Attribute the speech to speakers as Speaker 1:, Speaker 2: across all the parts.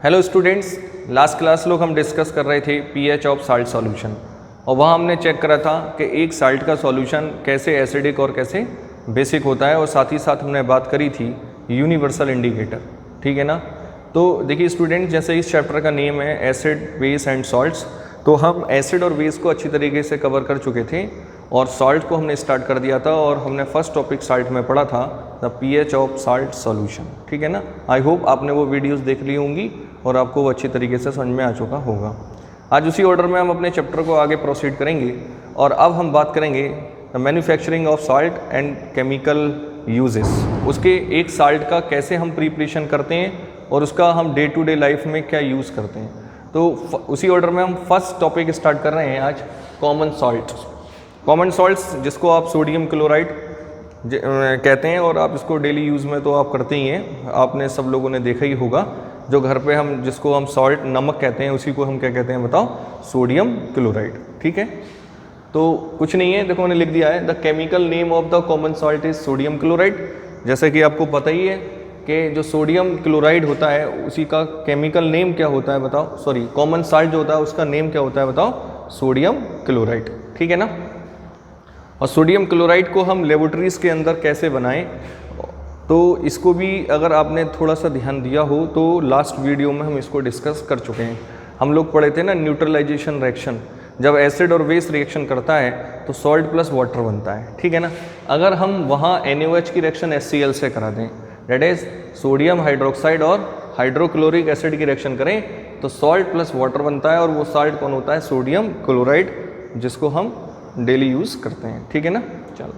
Speaker 1: Hello students, last class लोग हम discuss कर रहे थे पीएच ऑफ साल्ट सॉल्यूशन और वहाँ हमने चेक करा था कि एक साल्ट का सॉल्यूशन कैसे एसिडिक और कैसे बेसिक होता है और साथ ही साथ हमने बात करी थी यूनिवर्सल इंडिकेटर। ठीक है ना। तो देखिए स्टूडेंट, जैसे इस चैप्टर का नेम है एसिड बेस एंड सॉल्ट्स, तो हम एसिड और बेस को अच्छी तरीके से कवर कर चुके थे और सॉल्ट को हमने स्टार्ट कर दिया था और हमने फर्स्ट टॉपिक साल्ट में पढ़ा था the pH of salt solution. ठीक है ना। आई होप आपने वो वीडियोस देख ली होंगी और आपको वो अच्छी तरीके से समझ में आ चुका होगा। आज उसी ऑर्डर में हम अपने चैप्टर को आगे प्रोसीड करेंगे और अब हम बात करेंगे the manufacturing of salt and chemical uses. उसके एक साल्ट का कैसे हम प्रिपरेशन करते हैं और उसका हम डे टू डे लाइफ में क्या यूज़ करते हैं। तो उसी ऑर्डर में हम फर्स्ट टॉपिक स्टार्ट कर रहे हैं आज, कॉमन सॉल्ट। कॉमन सॉल्ट्स जिसको आप सोडियम क्लोराइड कहते हैं और आप इसको डेली यूज़ में तो आप करते ही हैं। आपने सब लोगों ने देखा ही होगा, जो घर पे हम जिसको हम सॉल्ट नमक कहते हैं उसी को हम क्या कहते हैं बताओ, सोडियम क्लोराइड। ठीक है। तो कुछ नहीं है, देखो मैंने लिख दिया है the chemical name of the common salt is sodium chloride. जैसे कि आपको पता ही है कि जो सोडियम क्लोराइड होता है उसी का केमिकल नेम क्या होता है बताओ, सॉरी कॉमन सॉल्ट जो होता है उसका नेम क्या होता है बताओ, सोडियम क्लोराइड। ठीक है ना। और सोडियम क्लोराइड को हम लेबोरेटरीज़ के अंदर कैसे बनाएं, तो इसको भी अगर आपने थोड़ा सा ध्यान दिया हो तो लास्ट वीडियो में हम इसको डिस्कस कर चुके हैं। हम लोग पढ़े थे ना न्यूट्रलाइजेशन रिएक्शन, जब एसिड और बेस रिएक्शन करता है तो सॉल्ट प्लस वाटर बनता है। ठीक है ना। अगर हम वहाँ NaOH की रिएक्शन HCl से करा दें, डेट इज सोडियम हाइड्रोक्साइड और हाइड्रोक्लोरिक एसिड की रिएक्शन करें तो सॉल्ट प्लस वाटर बनता है और वो सॉल्ट कौन होता है, सोडियम क्लोराइड, जिसको हम डेली यूज़ करते हैं। ठीक है ना। चलो,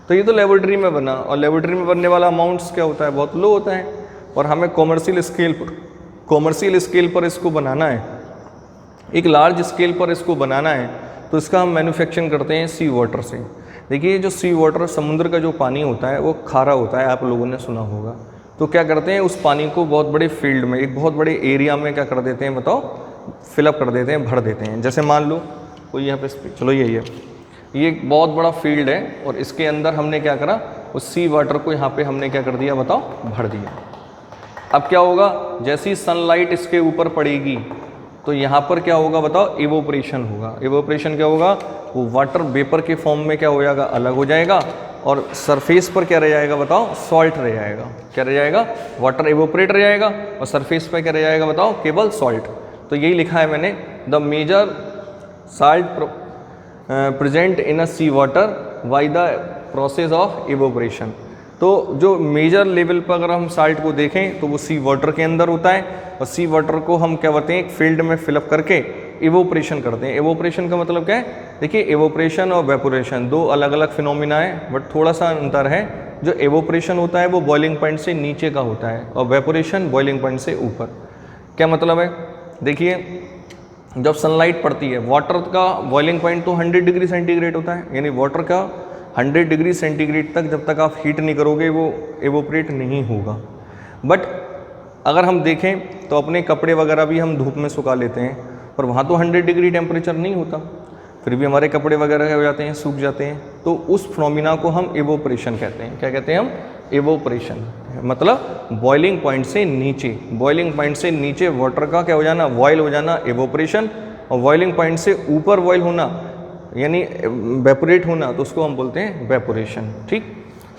Speaker 1: तो ये तो लेबोरेटरी में बना और लेबोरेटरी में बनने वाला अमाउंट्स क्या होता है, बहुत लो होता है और हमें कॉमर्शियल स्केल पर इसको बनाना है, एक लार्ज स्केल पर इसको बनाना है, तो इसका हम मैन्युफैक्चरिंग करते हैं सी वाटर से। देखिए जो सी वाटर, समुद्र का जो पानी होता है वो खारा होता है, आप लोगों ने सुना होगा। तो क्या करते हैं, उस पानी को बहुत बड़े फील्ड में, एक बहुत बड़े एरिया में क्या कर देते हैं बताओ, फिलअप कर देते हैं, भर देते हैं। जैसे मान लो कोई यहाँ पे, चलो यही है, ये एक बहुत बड़ा फील्ड है और इसके अंदर हमने क्या करा, उस सी वाटर को यहाँ पे हमने क्या कर दिया बताओ, भर दिया। अब क्या होगा, जैसी सनलाइट इसके ऊपर पड़ेगी तो यहाँ पर क्या होगा बताओ, इवोपरेशन होगा। इवोपरेशन क्या होगा, वो वाटर वेपर के फॉर्म में क्या हो जाएगा, अलग हो जाएगा और सरफेस पर क्या रह जाएगा बताओ, सॉल्ट रह जाएगा। क्या रह जाएगा, वाटर इवोपरेट रह जाएगा और सरफेस पर क्या रह जाएगा बताओ, केवल सॉल्ट। तो यही लिखा है मैंने, the major salt present in a sea water by the process of evaporation. तो जो मेजर लेवल पर अगर हम साल्ट को देखें तो वो सी वाटर के अंदर होता है और सी वाटर को हम क्या करते हैं, एक फील्ड में फिलअप करके इवोपरेशन करते हैं। इवोपरेशन का मतलब क्या है, देखिए इवोपरेशन और वेपोरेशन दो अलग अलग फिनोमिना है, बट थोड़ा सा अंतर है। जो इवोपरेशन होता है वो बॉइलिंग पॉइंट से नीचे का होता है और वेपोरेशन बॉइलिंग पॉइंट से ऊपर। क्या मतलब है, देखिए जब सनलाइट पड़ती है, वाटर का बॉइलिंग पॉइंट तो 100 डिग्री सेंटीग्रेड होता है, यानी वाटर का 100 डिग्री सेंटीग्रेड तक जब तक आप हीट नहीं करोगे वो एवोपरेट नहीं होगा। बट अगर हम देखें तो अपने कपड़े वगैरह भी हम धूप में सुखा लेते हैं और वहाँ तो 100 डिग्री टेम्परेचर नहीं होता, फिर भी हमारे कपड़े वगैरह हो जाते हैं, सूख जाते हैं। तो उस फिनोमिना को हम एवोपरेशन कहते हैं। क्या कहते हैं हम, एवोपरेशन। मतलब बॉइलिंग पॉइंट से नीचे, बॉइलिंग पॉइंट से नीचे वाटर का क्या हो जाना, बॉयल हो जाना, एवोपरेशन। और बॉइलिंग पॉइंट से ऊपर बॉयल होना यानी वेपोरेट होना, तो उसको हम बोलते हैं वेपोरेशन। ठीक।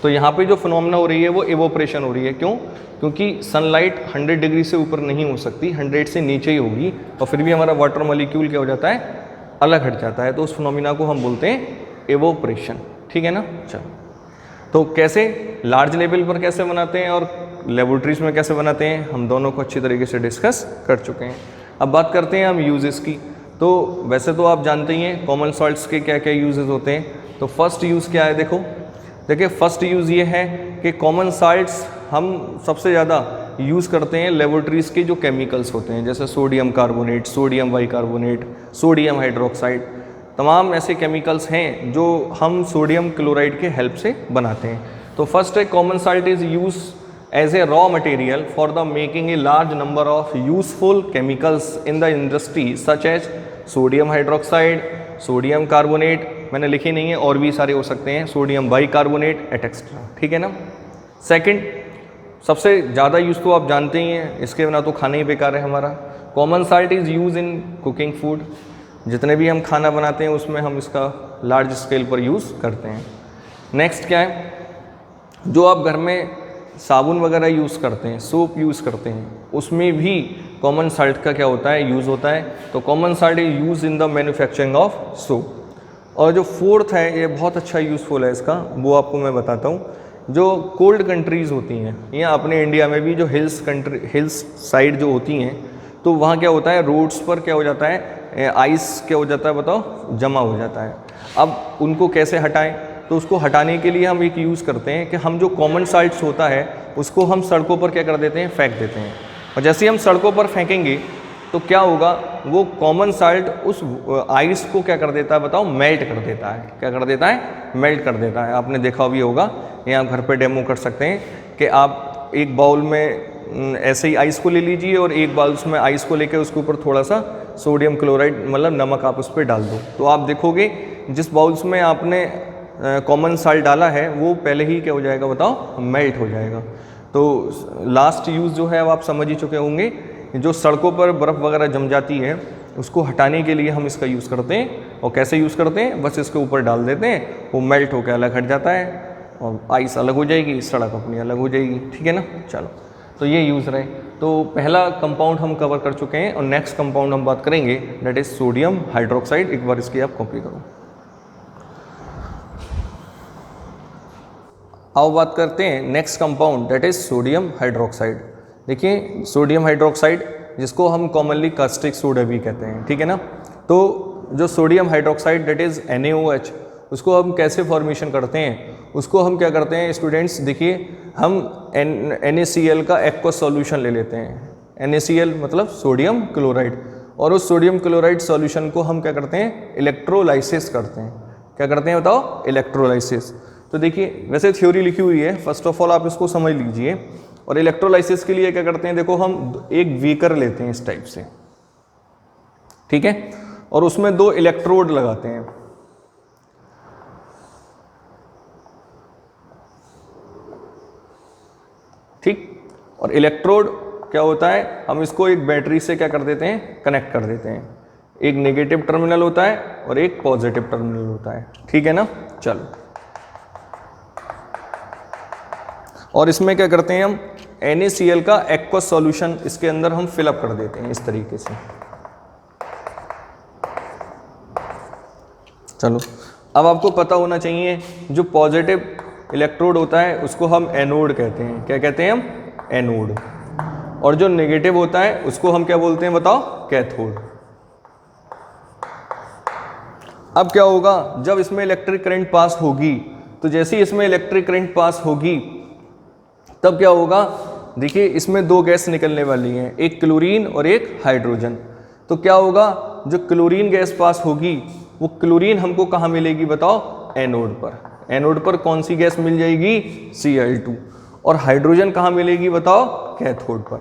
Speaker 1: तो यहाँ पे जो फिनोमिना हो रही है वो एवोपरेशन हो रही है। क्यों, क्योंकि सनलाइट 100 डिग्री से ऊपर नहीं हो सकती, 100 से नीचे ही होगी और फिर भी हमारा वाटर मॉलिक्यूल क्या हो जाता है, अलग हट जाता है। तो उस फिनोमिना को हम बोलते हैं एवोपरेशन। ठीक है ना। चलो, तो कैसे लार्ज लेवल पर कैसे बनाते हैं और लेबोरेटरीज में कैसे बनाते हैं, हम दोनों को अच्छी तरीके से डिस्कस कर चुके हैं। अब बात करते हैं हम यूजेस की। तो वैसे तो आप जानते ही हैं कॉमन सॉल्ट्स के क्या क्या यूजेस होते हैं। तो फर्स्ट यूज़ क्या है, देखिए फर्स्ट यूज़ ये है कि कॉमन सॉल्ट्स हम सबसे ज़्यादा यूज़ करते हैं लेबोरेटरीज के जो केमिकल्स होते हैं, जैसे sodium carbonate, sodium bicarbonate, sodium hydroxide, तमाम ऐसे केमिकल्स हैं जो हम सोडियम क्लोराइड के हेल्प से बनाते हैं। तो फर्स्ट है, common salt is use as a raw material for the making a large number of useful chemicals in the industry such as sodium hydroxide, sodium carbonate, मैंने लिखी नहीं है और भी सारे हो सकते हैं, सोडियम बाइकार्बोनेट एटसेट्रा। ठीक है ना। सेकंड, सबसे ज़्यादा यूज़ तो आप जानते ही हैं, इसके बिना तो खाना ही बेकार है हमारा। Common salt is use in cooking food, जितने भी हम खाना बनाते हैं उसमें हम इसका लार्ज स्केल पर यूज़ करते हैं। नेक्स्ट क्या है, जो आप घर में साबुन वगैरह यूज़ करते हैं, सोप यूज़ करते हैं, उसमें भी कॉमन साल्ट का क्या होता है, यूज़ होता है। तो common salt is use in the manufacturing of soap. और जो फोर्थ है, ये बहुत अच्छा यूज़फुल है इसका, वो आपको मैं बताता हूँ। जो कोल्ड कंट्रीज़ होती हैं या अपने इंडिया में भी जो हिल्स साइड जो होती हैं, तो वहाँ क्या होता है, रोड्स पर क्या हो जाता है, आइस क्या हो जाता है बताओ, जमा हो जाता है। अब उनको कैसे हटाएं, तो उसको हटाने के लिए हम एक यूज़ करते हैं कि हम जो कॉमन साल्ट्स होता है उसको हम सड़कों पर क्या कर देते हैं, फेंक देते हैं। और जैसे ही हम सड़कों पर फेंकेंगे तो क्या होगा, वो कॉमन साल्ट उस आइस को क्या कर देता है बताओ, मेल्ट कर देता है। क्या कर देता है, मेल्ट कर देता है। आपने देखा भी होगा, या आप घर पे डेमो कर सकते हैं कि आप एक बाउल में ऐसे ही आइस को ले लीजिए और एक बाउल में आइस को लेकर उसके ऊपर थोड़ा सा सोडियम क्लोराइड मतलब नमक आप उस पर डाल दो, तो आप देखोगे जिस बाउल्स में आपने कॉमन साल्ट डाला है वो पहले ही क्या हो जाएगा बताओ, मेल्ट हो जाएगा। तो लास्ट यूज़ जो है अब आप समझ ही चुके होंगे, जो सड़कों पर बर्फ़ वगैरह जम जाती है उसको हटाने के लिए हम इसका यूज़ करते हैं। और कैसे यूज़ करते हैं, बस इसके ऊपर डाल देते हैं, वो मेल्ट होकर अलग हट जाता है और आइस अलग हो जाएगी, सड़क अपनी अलग हो जाएगी। ठीक है ना, चलो, तो ये यूज़ रहे। तो पहला कंपाउंड हम कवर कर चुके हैं और नेक्स्ट कंपाउंड हम बात करेंगे, दैट इज़ सोडियम हाइड्रोक्साइड। एक बार इसकी आप कॉपी करो। आओ बात करते हैं next compound, that is sodium hydroxide. देखिए सोडियम हाइड्रोक्साइड, जिसको हम कॉमनली कास्टिक सोडा भी कहते हैं, ठीक है ना। तो जो sodium hydroxide that is NaOH, उसको हम कैसे फॉर्मेशन करते हैं, उसको हम क्या करते हैं स्टूडेंट्स, देखिए हम NaCl का एक्वस सॉल्यूशन ले लेते हैं। NaCl मतलब सोडियम क्लोराइड, और उस सोडियम क्लोराइड सॉल्यूशन को हम क्या करते हैं, इलेक्ट्रोलाइसिस करते हैं। क्या करते हैं बताओ, इलेक्ट्रोलाइसिस। तो देखिए वैसे थ्योरी लिखी हुई है, फर्स्ट ऑफ ऑल आप इसको समझ लीजिए। और इलेक्ट्रोलाइसिस के लिए क्या करते हैं, देखो हम एक बीकर लेते हैं इस टाइप से, ठीक है, और उसमें 2 इलेक्ट्रोड लगाते हैं। ठीक, और इलेक्ट्रोड क्या होता है, हम इसको एक बैटरी से क्या कर देते हैं, कनेक्ट कर देते हैं। एक नेगेटिव टर्मिनल होता है और एक पॉजिटिव टर्मिनल होता है, ठीक है ना। चलो, और इसमें क्या करते हैं हम, NaCl का एक्वस सॉल्यूशन इसके अंदर हम फिलअप कर देते हैं इस तरीके से। चलो, अब आपको पता होना चाहिए जो पॉजिटिव इलेक्ट्रोड होता है उसको हम एनोड कहते हैं। क्या कहते हैं हम, एनोड। और जो नेगेटिव होता है उसको हम क्या बोलते हैं बताओ, कैथोड। अब क्या होगा, जब इसमें इलेक्ट्रिक करंट पास होगी, तो जैसे ही इसमें इलेक्ट्रिक करंट पास होगी तब क्या होगा, देखिए इसमें 2 गैस निकलने वाली हैं, एक क्लोरीन और एक हाइड्रोजन। तो क्या होगा, जो क्लोरीन गैस पास होगी वो क्लोरीन हमको कहाँ मिलेगी बताओ, एनोड पर। एनोड पर कौन सी गैस मिल जाएगी, Cl2। और हाइड्रोजन कहाँ मिलेगी बताओ, कैथोड पर।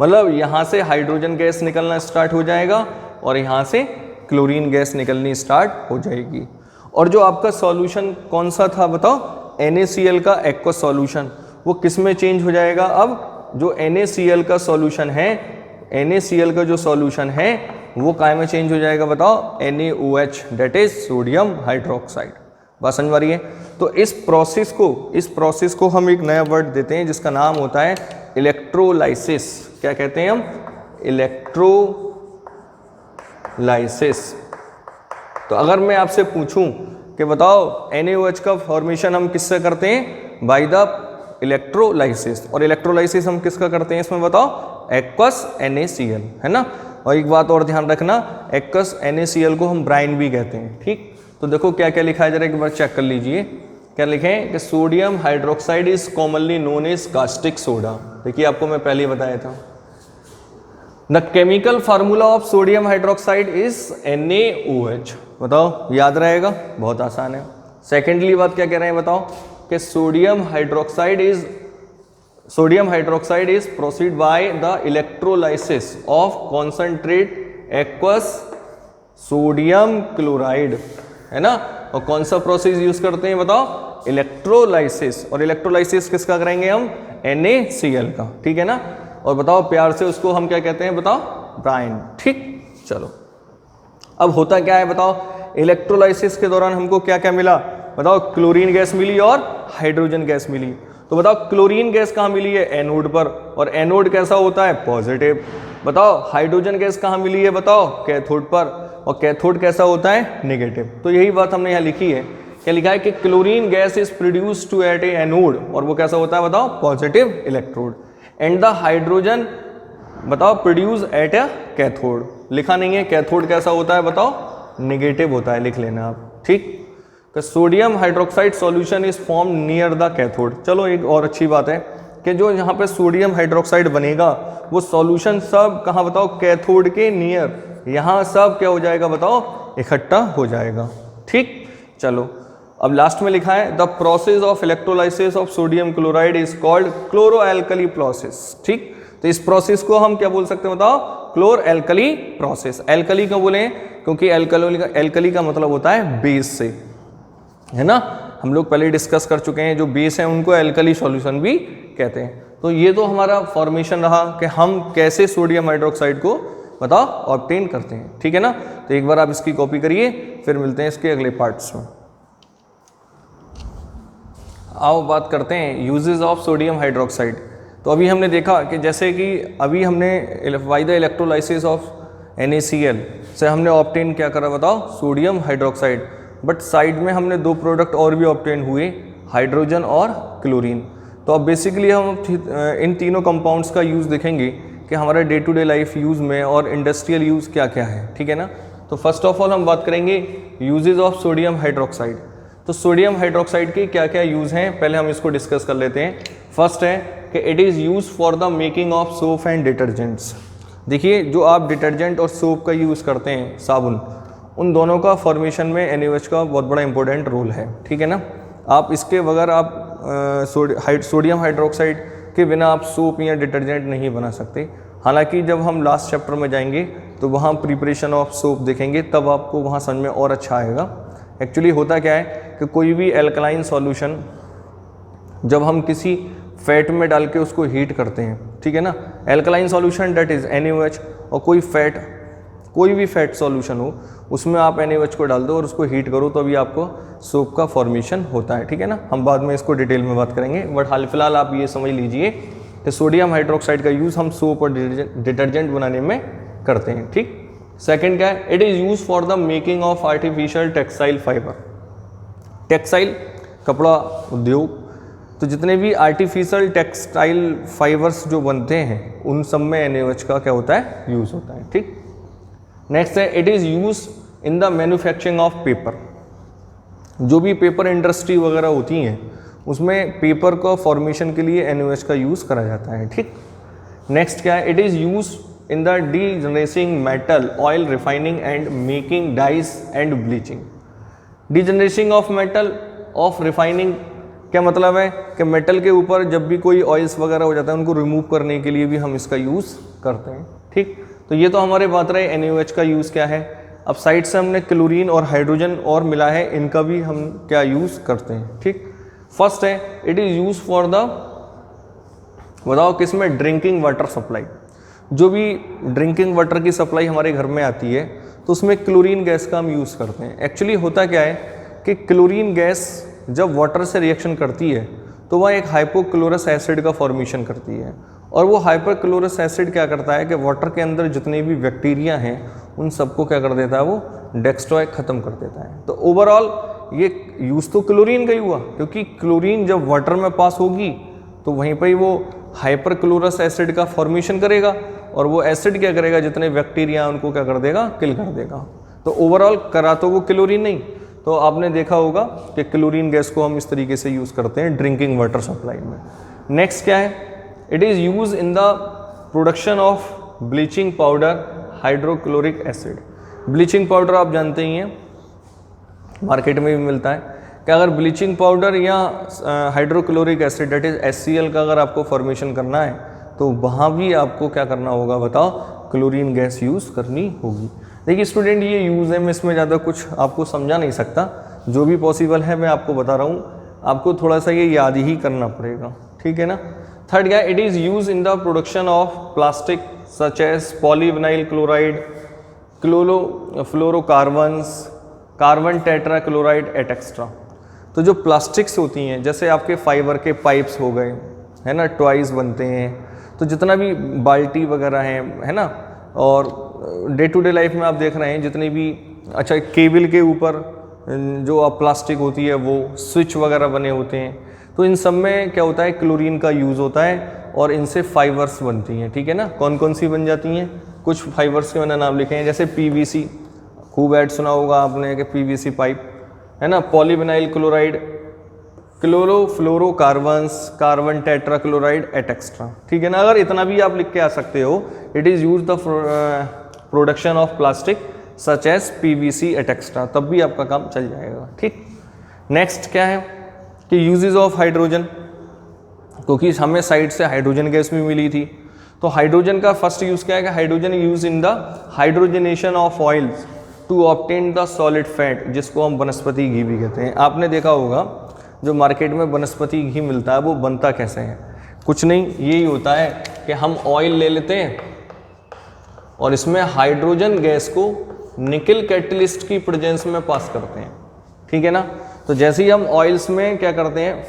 Speaker 1: मतलब यहाँ से हाइड्रोजन गैस निकलना स्टार्ट हो जाएगा और यहाँ से क्लोरीन गैस निकलनी स्टार्ट हो जाएगी। और जो आपका सॉल्यूशन कौन सा था बताओ, NaCl का एक्वस सॉल्यूशन, वो किस में चेंज हो जाएगा। अब जो NaCl का सॉल्यूशन है, NaCl का जो सॉल्यूशन है वो काय में चेंज हो जाएगा बताओ, NaOH, that is sodium hydroxide. बात समझ आ रही है। तो इस प्रोसेस को हम एक नया वर्ड देते हैं जिसका नाम होता है इलेक्ट्रोलाइसिस। क्या कहते हैं हम, इलेक्ट्रोलाइसिस। तो अगर मैं आपसे पूछूं कि बताओ NaOH का फॉर्मेशन हम किससे करते हैं, बाय द इलेक्ट्रोलाइसिस। और इलेक्ट्रोलाइसिस हम किसका करते हैं इसमें बताओ, एक्वस NaCl, है ना। और एक बात और ध्यान रखना, एक्वस NaCl को हम ब्राइन भी कहते हैं, ठीक। तो देखो क्या क्या लिखा है, जरा एक बार चेक कर लीजिए। क्या लिखे हैं कि sodium hydroxide is commonly known as caustic soda. देखिए आपको मैं पहले ही बताया था। The chemical formula of sodium hydroxide is NaOH। बताओ, याद रहेगा, बहुत आसान है। सेकेंडली बात क्या कह रहे हैं बताओ, कि sodium hydroxide is proceed by the electrolysis of concentrate aqueous sodium chloride, है ना। और कौन सा प्रोसेस यूज करते हैं बताओ, इलेक्ट्रोलाइसिस। और इलेक्ट्रोलाइसिस किसका करेंगे हम, NaCl का, ठीक है ना। और बताओ प्यार से उसको हम क्या कहते हैं, बताओ, ब्राइन, ठीक। चलो अब होता क्या है बताओ, इलेक्ट्रोलाइसिस के दौरान हमको क्या क्या मिला, बताओ, क्लोरीन गैस मिली और हाइड्रोजन गैस मिली। तो बताओ क्लोरीन गैस कहाँ मिली है, एनोड पर, और एनोड कैसा होता है, पॉजिटिव। बताओ हाइड्रोजन गैस कहाँ मिली है, बताओ, कैथोड पर, और कैथोड कैसा होता है, नेगेटिव। तो यही बात हमने यहाँ लिखी है, क्या लिखा है कि chlorine gas is produced to at a anode, और वो कैसा होता है, बताओ, positive electrode, and the hydrogen, बताओ, प्रोड्यूस एट अ कैथोड। लिखा नहीं है, कैथोड कैसा होता है, बताओ, नेगेटिव होता है, लिख लेना आप, ठीक। तो sodium hydroxide solution is form near the cathode. चलो एक और अच्छी बात है कि जो यहाँ पे सोडियम हाइड्रोक्साइड बनेगा वो सॉल्यूशन सब कहाँ, बताओ, कैथोड के नियर, यहाँ सब क्या हो जाएगा, बताओ, इकट्ठा हो जाएगा, ठीक। चलो अब लास्ट में लिखा है the process of electrolysis of sodium chloride is called chloro alkali process, ठीक। तो इस प्रोसेस को हम क्या बोल सकते हैं, बताओ, क्लोर एल्कली प्रोसेस। एल्कली क्यों बोले, क्योंकि एल्कली का मतलब होता है बेस से, है ना। हम लोग पहले डिस्कस कर चुके हैं, जो बेस है उनको एल्कली सॉल्यूशन भी कहते हैं। तो ये तो हमारा फॉर्मेशन रहा कि हम कैसे सोडियम हाइड्रोक्साइड को, बताओ, ऑब्टेन करते हैं, ठीक है ना। तो एक बार आप इसकी कॉपी करिए, फिर मिलते हैं इसके अगले पार्ट्स में। आओ बात करते हैं यूजेस ऑफ सोडियम हाइड्रोक्साइड। तो अभी हमने देखा कि जैसे कि अभी हमने by the electrolysis of NaCl से हमने ऑब्टेन क्या करा, बताओ, सोडियम हाइड्रोक्साइड। बट साइड में हमने दो प्रोडक्ट और भी ऑब्टेन हुए, हाइड्रोजन और क्लोरीन। तो अब बेसिकली हम इन तीनों कंपाउंड्स का यूज़ देखेंगे कि हमारे day to day life use में और इंडस्ट्रियल यूज़ क्या क्या है, ठीक है ना। तो फर्स्ट ऑफ ऑल हम बात करेंगे यूजेज ऑफ सोडियम हाइड्रोक्साइड। तो सोडियम हाइड्रोक्साइड के क्या क्या यूज़ हैं, पहले हम इसको डिस्कस कर लेते हैं। फर्स्ट है कि it is use for the making of soap and detergents. देखिए जो आप डिटर्जेंट और सोप का यूज़ करते हैं, साबुन, उन दोनों का फॉर्मेशन में NaOH का बहुत बड़ा इंपॉर्टेंट रोल है, ठीक है ना। आप इसके बगैर आप सोडियम हाइड्रोक्साइड के बिना आप सोप या डिटर्जेंट नहीं बना सकते। हालांकि जब हम लास्ट चैप्टर में जाएंगे तो वहाँ प्रिपरेशन ऑफ सोप देखेंगे, तब आपको वहाँ समझ में और अच्छा आएगा। एक्चुअली होता क्या है कि कोई भी एल्कलाइन सॉल्यूशन जब हम किसी फैट में डाल के उसको हीट करते हैं, ठीक है ना, alkaline solution that is NaOH, और कोई भी फैट सॉल्यूशन हो उसमें आप NaOH को डाल दो और उसको हीट करो तो अभी आपको सोप का फॉर्मेशन होता है, ठीक है ना। हम बाद में इसको डिटेल में बात करेंगे, बट हाल फिलहाल आप ये समझ लीजिए कि सोडियम हाइड्रोक्साइड का यूज़ हम सोप और डिटर्जेंट बनाने में करते हैं, ठीक। सेकेंड क्या है, it is use for the making of artificial textile fibre. Textile कपड़ा उद्योग, तो जितने भी आर्टिफिशियल टेक्सटाइल फाइबर्स जो बनते हैं उन सब में NaOH का क्या होता है, यूज़ होता है, ठीक। नेक्स्ट है it is use in the manufacturing of paper. जो भी पेपर इंडस्ट्री वगैरह होती हैं उसमें पेपर का फॉर्मेशन के लिए NaOH का यूज़ करा जाता है, ठीक। नेक्स्ट क्या है, it is use in the degreasing metal, oil refining and making dyes and bleaching. Degreasing of metal, of refining, क्या मतलब है कि मेटल के ऊपर जब भी कोई ऑयल्स वगैरह हो जाता है उनको रिमूव करने के लिए भी हम इसका यूज़ करते हैं, ठीक। तो ये तो हमारे बात रहे NaOH का यूज़ क्या है। अब साइड से हमने क्लोरीन और हाइड्रोजन और मिला है, इनका भी हम क्या यूज़ करते हैं, ठीक। फर्स्ट है it is use for the, बताओ किस में, ड्रिंकिंग वाटर सप्लाई। जो भी ड्रिंकिंग वाटर की सप्लाई हमारे घर में आती है तो उसमें क्लोरीन गैस का हम यूज़ करते हैं। एक्चुअली होता क्या है कि क्लोरीन गैस जब वाटर से रिएक्शन करती है तो वह एक हाइपोक्लोरस एसिड का फॉर्मेशन करती है, और वो हाइपोक्लोरस एसिड क्या करता है कि वाटर के अंदर जितने भी बैक्टीरिया हैं उन सबको क्या कर देता है, वो डिस्ट्रॉय ख़त्म कर देता है। तो ओवरऑल ये यूज़ तो क्लोरीन का ही हुआ, क्योंकि क्लोरीन जब वाटर में पास होगी तो वहीं पर ही वो हाइपरक्लोरस एसिड का फॉर्मेशन करेगा, और वो एसिड क्या करेगा, जितने बैक्टीरिया उनको क्या कर देगा, किल कर देगा। तो ओवरऑल करा तो वो क्लोरीन नहीं। तो आपने देखा होगा कि क्लोरीन गैस को हम इस तरीके से यूज़ करते हैं ड्रिंकिंग वाटर सप्लाई में। नेक्स्ट क्या है, it is use in the production of bleaching powder, hydrochloric acid. Bleaching powder आप जानते ही हैं, मार्केट में भी मिलता है कि अगर ब्लीचिंग पाउडर या hydrochloric acid that is HCl का अगर आपको फॉर्मेशन करना है तो वहाँ भी आपको क्या करना होगा, बताओ, क्लोरीन गैस यूज़ करनी होगी। देखिए स्टूडेंट, ये यूज़ है, मैं इसमें ज़्यादा कुछ आपको समझा नहीं सकता, जो भी पॉसिबल है मैं आपको बता रहा हूँ, आपको थोड़ा सा ये याद ही करना पड़ेगा, ठीक है ना। थर्ड क्या है, it is use in the production of plastic such as polyvinyl chloride, chlorofluorocarbons, carbon tetrachloride etcetera. तो जो प्लास्टिक्स होती हैं, जैसे आपके फाइबर के पाइप्स हो गए, है ना, टॉयज़ बनते हैं, तो जितना भी बाल्टी वगैरह है ना, और डे टू डे लाइफ में आप देख रहे हैं जितने भी, अच्छा केबल के ऊपर जो आप प्लास्टिक होती है वो स्विच वगैरह बने होते हैं, तो इन सब में क्या होता है, क्लोरीन का यूज़ होता है और इनसे फाइबर्स बनती हैं, ठीक है ना। कौन कौन सी बन जाती हैं, कुछ फाइबर्स के मैंने नाम लिखे हैं, जैसे पीवीसी, खूब ऐड सुना होगा आपने कि पीवीसी पाइप, है ना, polyvinyl chloride, chlorofluorocarbons, carbon tetrachloride etcetera, ठीक है ना। अगर इतना भी आप लिख के आ सकते हो, it is use the production of plastic such as PVC etcetera, तब भी आपका काम चल जाएगा, ठीक। नेक्स्ट क्या है कि यूजेस ऑफ हाइड्रोजन, क्योंकि हमें साइड से हाइड्रोजन गैस भी मिली थी, तो हाइड्रोजन का फर्स्ट यूज़ क्या है कि hydrogen use in the hydrogenation of oils to obtain the solid fat, जिसको हम वनस्पति घी भी कहते हैं। आपने देखा होगा जो मार्केट में वनस्पति घी मिलता है वो बनता कैसे है, कुछ नहीं, यही होता है कि हम ऑयल ले लेते हैं और इसमें हाइड्रोजन गैस को निकल कैटलिस्ट की प्रेजेंस में पास करते हैं, ठीक है ना। तो जैसे ही हम ऑयल्स में क्या करते हैं,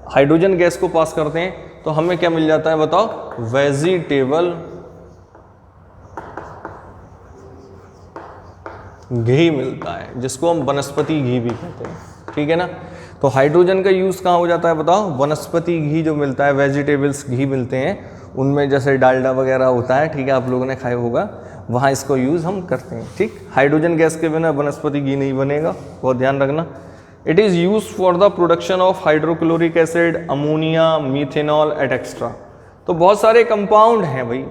Speaker 1: हाइड्रोजन गैस को पास करते हैं, तो हमें क्या मिल जाता है बताओ, वेजिटेबल घी मिलता है, जिसको हम वनस्पति घी भी कहते हैं, ठीक है ना। तो हाइड्रोजन का यूज़ कहाँ हो जाता है बताओ, वनस्पति घी जो मिलता है, वेजिटेबल्स घी मिलते हैं, उनमें जैसे डालडा वगैरह होता है, ठीक है, आप लोगों ने खाया होगा, वहाँ इसको यूज़ हम करते हैं, ठीक। हाइड्रोजन गैस के बिना वनस्पति घी नहीं बनेगा, बहुत ध्यान रखना। It is use for the production of hydrochloric acid, ammonia, methanol etcetera. तो बहुत सारे कंपाउंड हैं भाई।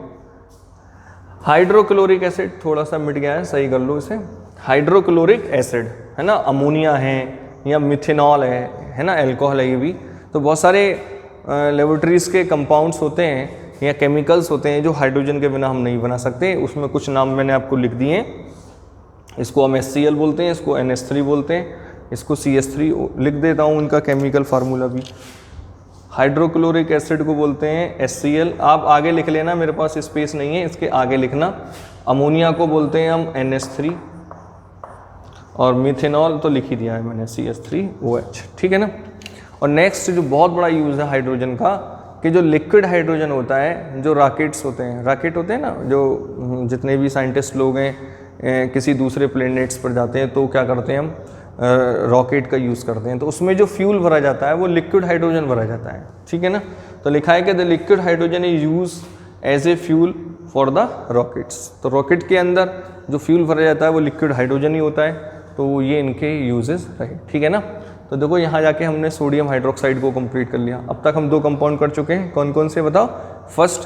Speaker 1: हाइड्रोक्लोरिक एसिड थोड़ा सा मिट गया है, सही कर लो इसे, हाइड्रोक्लोरिक एसिड है ना, अमोनिया है या मिथेनॉल है ना, अल्कोहल है ये भी। तो बहुत सारे लेबोरेटरीज के कंपाउंड्स होते हैं या केमिकल्स होते हैं जो हाइड्रोजन के बिना हम नहीं बना सकते। उसमें कुछ नाम मैंने आपको लिख दिए हैं, इसको हम HCl बोलते हैं, इसको NH3 बोलते हैं, इसको CH3 लिख देता हूँ उनका केमिकल फार्मूला भी। हाइड्रोक्लोरिक एसिड को बोलते हैं HCl, आप आगे लिख लेना, मेरे पास स्पेस नहीं है, इसके आगे लिखना। अमोनिया को बोलते हैं हम NH3 और मिथेनॉल तो लिख ही दिया है मैंने CH3OH, ठीक है ना। और नेक्स्ट जो बहुत बड़ा यूज़ है हाइड्रोजन का, कि जो लिक्विड हाइड्रोजन होता है, जो रॉकेट्स होते हैं, रॉकेट होते हैं ना, जो जितने भी साइंटिस्ट लोग हैं किसी दूसरे प्लेनेट्स पर जाते हैं तो क्या करते हैं हम, रॉकेट का यूज़ करते हैं, तो उसमें जो फ्यूल भरा जाता है वो लिक्विड हाइड्रोजन भरा जाता है, ठीक है ना। तो लिखा है कि the liquid hydrogen is use as a fuel for the rockets. तो रॉकेट के अंदर जो फ्यूल भरा जाता है वो लिक्विड हाइड्रोजन ही होता है, तो ये इनके यूजेस रहे, ठीक है ना। तो देखो यहाँ जाके हमने सोडियम हाइड्रोक्साइड को कंप्लीट कर लिया। अब तक हम 2 कंपाउंड कर चुके हैं, कौन कौन से बताओ। फर्स्ट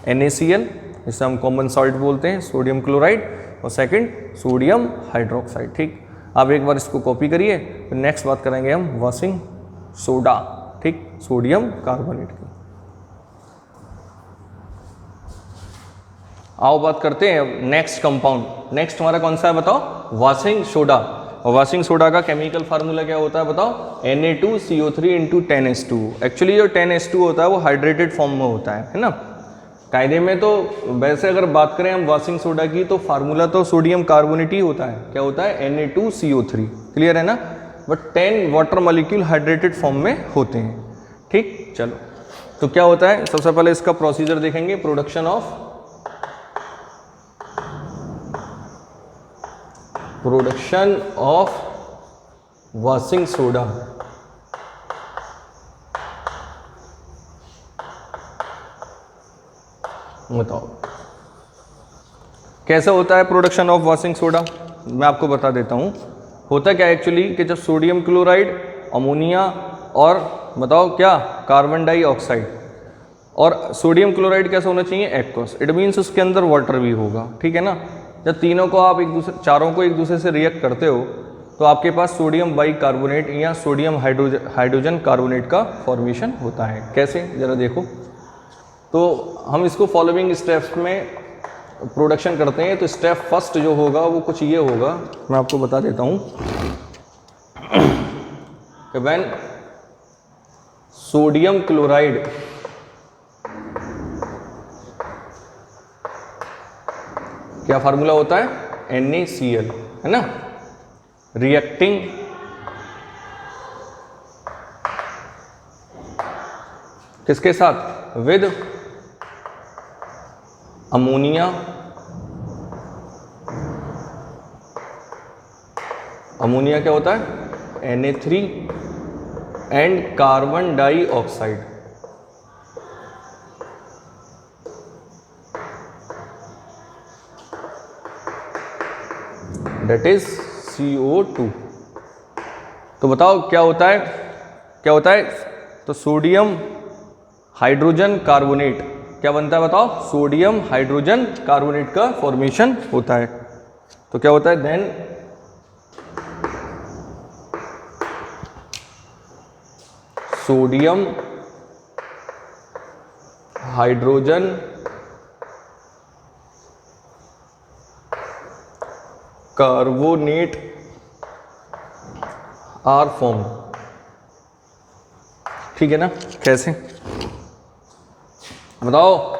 Speaker 1: NaCl, जिसे हम कॉमन सॉल्ट बोलते हैं, सोडियम क्लोराइड, और सेकंड सोडियम हाइड्रोक्साइड, ठीक। आप एक बार इसको कॉपी करिए, फिर नेक्स्ट बात करेंगे हम वाशिंग सोडा, ठीक, सोडियम कार्बोनेट की। आओ बात करते हैं नेक्स्ट कंपाउंड। नेक्स्ट हमारा कौन सा है बताओ, वाशिंग सोडा। और वाशिंग सोडा का केमिकल फार्मूला क्या होता है बताओ, Na2CO3 × 10H2। एक्चुअली जो 10H2 होता है वो हाइड्रेटेड फॉर्म में होता है ना। कायदे में तो वैसे अगर बात करें हम वाशिंग सोडा की, तो फार्मूला तो सोडियम कार्बोनेट ही होता है, क्या होता है, Na2CO3, क्लियर है ना। But 10 water molecule hydrated form में होते हैं, ठीक। चलो तो क्या होता है, सबसे पहले इसका प्रोसीजर देखेंगे, प्रोडक्शन ऑफ वाशिंग सोडा। बताओ कैसे होता है प्रोडक्शन ऑफ वाशिंग सोडा, मैं आपको बता देता हूँ। होता क्या एक्चुअली कि जब सोडियम क्लोराइड, अमोनिया और बताओ क्या, कार्बन डाइऑक्साइड, और सोडियम क्लोराइड कैसा होना चाहिए, एक्वस, इट मीन्स उसके अंदर वाटर भी होगा, ठीक है ना। जब तीनों को आप चारों को एक दूसरे से रिएक्ट करते हो तो आपके पास सोडियम बाइकार्बोनेट या सोडियम हाइड्रोजन कार्बोनेट का फॉर्मेशन होता है। कैसे, जरा देखो। तो हम इसको फॉलोइंग स्टेप्स में प्रोडक्शन करते हैं। तो स्टेप फर्स्ट जो होगा वो कुछ ये होगा, मैं आपको बता देता हूँ कि व्हेन सोडियम क्लोराइड क्या फार्मूला होता है, NaCl, है ना, रिएक्टिंग किसके साथ, विद अमोनिया, अमोनिया क्या होता है, Na3 and carbon dioxide, that is CO2। तो बताओ क्या होता है, क्या होता है, तो सोडियम हाइड्रोजन कार्बोनेट क्या बनता है, बताओ, सोडियम हाइड्रोजन कार्बोनेट का फॉर्मेशन होता है। तो क्या होता है, then sodium hydrogen carbonate are form, ठीक है ना। कैसे बताओ,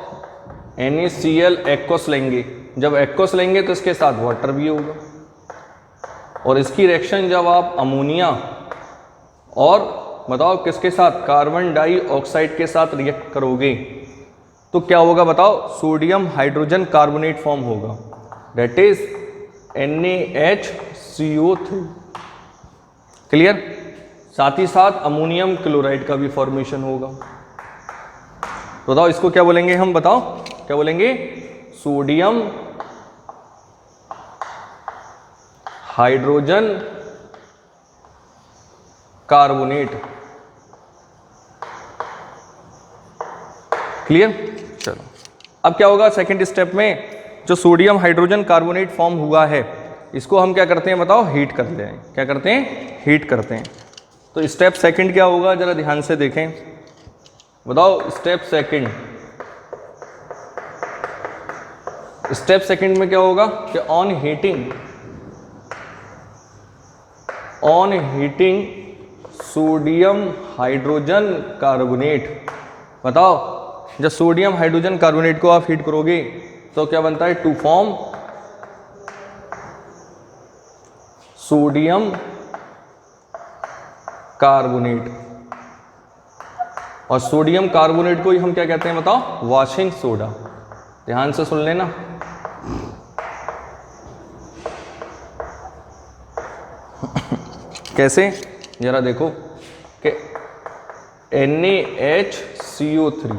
Speaker 1: NaCl एक्वस लेंगे, जब एक्वस लेंगे तो इसके साथ वाटर भी होगा, और इसकी रिएक्शन जब आप अमोनिया और बताओ किसके साथ, कार्बन डाइऑक्साइड के साथ रिएक्ट करोगे तो क्या होगा, बताओ, सोडियम हाइड्रोजन कार्बोनेट फॉर्म होगा, दैट इज NaHCO3। क्लियर। साथ ही साथ अमोनियम क्लोराइड का भी फॉर्मेशन होगा। तो बताओ इसको क्या बोलेंगे हम, बताओ क्या बोलेंगे, सोडियम हाइड्रोजन कार्बोनेट। क्लियर। चलो अब क्या होगा, सेकंड स्टेप में जो सोडियम हाइड्रोजन कार्बोनेट फॉर्म हुआ है इसको हम क्या करते हैं, बताओ, हीट करते हैं। क्या करते हैं, हीट करते हैं। तो स्टेप सेकंड क्या होगा, जरा ध्यान से देखें, बताओ, स्टेप सेकंड, स्टेप सेकंड में क्या होगा कि on heating sodium hydrogen carbonate, बताओ, जब सोडियम हाइड्रोजन कार्बोनेट को आप हीट करोगे तो क्या बनता है, टू फॉर्म सोडियम कार्बोनेट। और सोडियम कार्बोनेट को ही हम क्या कहते हैं, बताओ, वॉशिंग सोडा। ध्यान से सुन लेना। कैसे, जरा देखो कि NaHCO3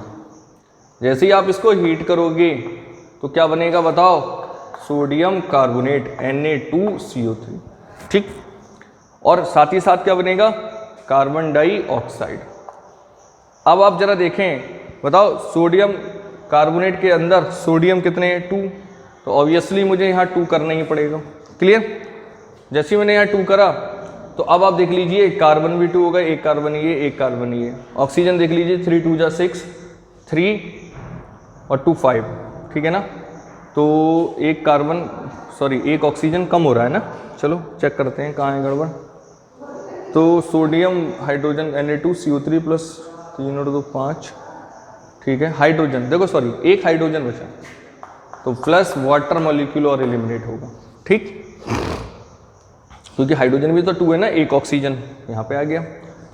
Speaker 1: जैसे ही आप इसको हीट करोगे तो क्या बनेगा, बताओ, सोडियम कार्बोनेट Na2CO3, ठीक। और साथ ही साथ क्या बनेगा, कार्बन डाइऑक्साइड। अब आप जरा देखें, बताओ, सोडियम कार्बोनेट के अंदर सोडियम कितने हैं, 2, तो ऑब्वियसली मुझे यहाँ 2 करना ही पड़ेगा। क्लियर। जैसे ही मैंने यहाँ 2 करा तो अब आप देख लीजिए, एक कार्बन भी 2 होगा, एक कार्बन ये, एक कार्बन ये। ऑक्सीजन देख लीजिए, 3 2 जा 6, 3 और 2 5, ठीक है ना। तो एक कार्बन, सॉरी, एक ऑक्सीजन कम हो रहा है ना। चलो चेक करते हैं कहाँ है गड़बड़। तो सोडियम हाइड्रोजन Na2CO3 प्लस 3 और 2 5, ठीक है। हाइड्रोजन देखो, सॉरी, एक हाइड्रोजन बचा, तो प्लस वाटर मॉलिक्यूल और एलिमिनेट होगा, ठीक, क्योंकि हाइड्रोजन भी तो 2 है ना, एक ऑक्सीजन यहाँ पे आ गया।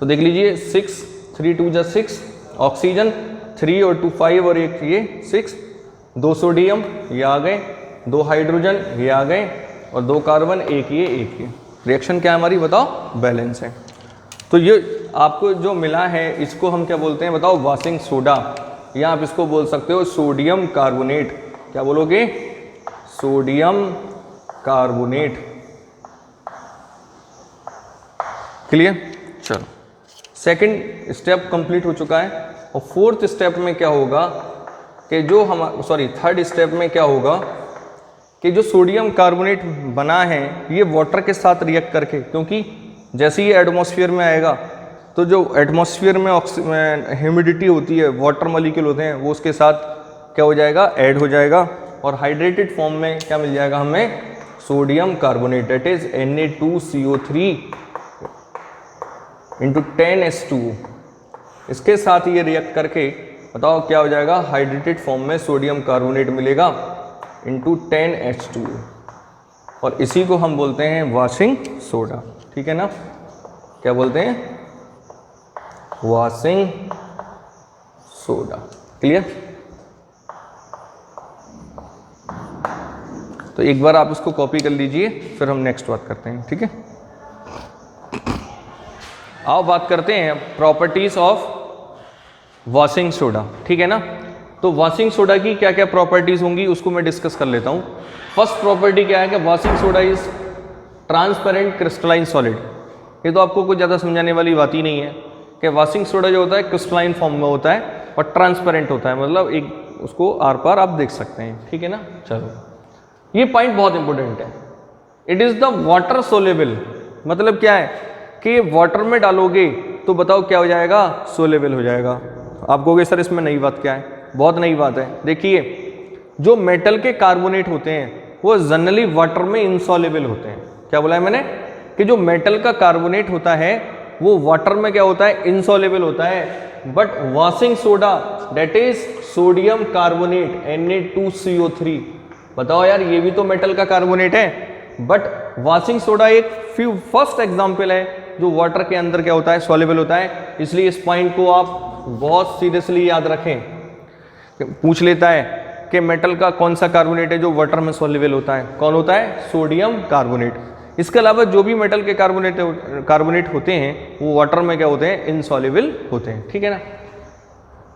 Speaker 1: तो देख लीजिए, 6 3 2 जा 6, ऑक्सीजन 3 और 2 5 और एक ये 6, 2 सोडियम ये आ गए, 2 हाइड्रोजन ये आ गए और 2 कार्बन, एक ये। रिएक्शन क्या है हमारी, बताओ, बैलेंस है। तो ये आपको जो मिला है इसको हम क्या बोलते हैं, बताओ, वॉशिंग सोडा, या आप इसको बोल सकते हो सोडियम कार्बोनेट। क्या बोलोगे, सोडियम कार्बोनेट। क्लियर। चलो सेकंड स्टेप कंप्लीट हो चुका है। और फोर्थ स्टेप में क्या होगा कि जो हम, सॉरी, थर्ड स्टेप में क्या होगा कि जो सोडियम कार्बोनेट बना है ये वाटर के साथ रिएक्ट करके, क्योंकि जैसे ही एटमॉस्फेयर में आएगा तो जो एटमॉस्फेयर में ह्यूमिडिटी होती है, वाटर मॉलिक्यूल होते हैं, वो उसके साथ क्या हो जाएगा, ऐड हो जाएगा, और हाइड्रेटेड फॉर्म में क्या मिल जाएगा हमें, sodium carbonate, that is Na2CO3 into 10H2O। इसके साथ ये रिएक्ट करके बताओ क्या हो जाएगा, हाइड्रेटेड फॉर्म में सोडियम कार्बोनेट मिलेगा, इंटू 10H2O, और इसी को हम बोलते हैं वॉशिंग सोडा। ठीक है ना, क्या बोलते हैं? Washing soda. क्लियर? तो एक बार आप इसको कॉपी कर लीजिए, फिर हम नेक्स्ट बात करते हैं। ठीक है, आओ बात करते हैं प्रॉपर्टीज ऑफ वॉशिंग सोडा। ठीक है ना, तो वॉशिंग सोडा की क्या क्या प्रॉपर्टीज होंगी उसको मैं डिस्कस कर लेता हूँ। फर्स्ट प्रॉपर्टी क्या है कि washing soda is transparent crystalline solid. ये तो आपको कुछ ज़्यादा समझाने वाली बात ही नहीं है कि वॉशिंग सोडा जो होता है क्रिस्टलाइन फॉर्म में होता है और ट्रांसपेरेंट होता है, मतलब एक उसको आर पार आप देख सकते हैं। ठीक है ना, चलो ये पॉइंट बहुत इंपॉर्टेंट है। It is the water soluble, मतलब क्या है कि वाटर में डालोगे तो बताओ क्या हो जाएगा? सोलेबल हो जाएगा। आप कहोगे सर इसमें नई बात क्या है? बहुत नई बात है। देखिए, जो मेटल के कार्बोनेट होते हैं वो जनरली वाटर में इनसॉल्युबल होते हैं। क्या बोला है मैंने? कि जो मेटल का कार्बोनेट होता है वो वाटर में क्या होता है? इनसॉल्युबल होता है। But washing soda that is sodium carbonate Na2CO3, बताओ यार ये भी तो मेटल का कार्बोनेट है, बट वॉशिंग सोडा एक फर्स्ट एग्जाम्पल है जो वाटर के अंदर क्या होता है? सॉल्युबल होता है। इसलिए इस पॉइंट को आप बहुत सीरियसली याद रखें। पूछ लेता है कि मेटल का कौन सा कार्बोनेट है जो वाटर में सॉल्युबल होता है? कौन होता है? Sodium carbonate. इसके अलावा जो भी मेटल के कार्बोनेट होते हैं वो वाटर में क्या होते हैं? इनसॉल्युबल होते हैं। ठीक है ना।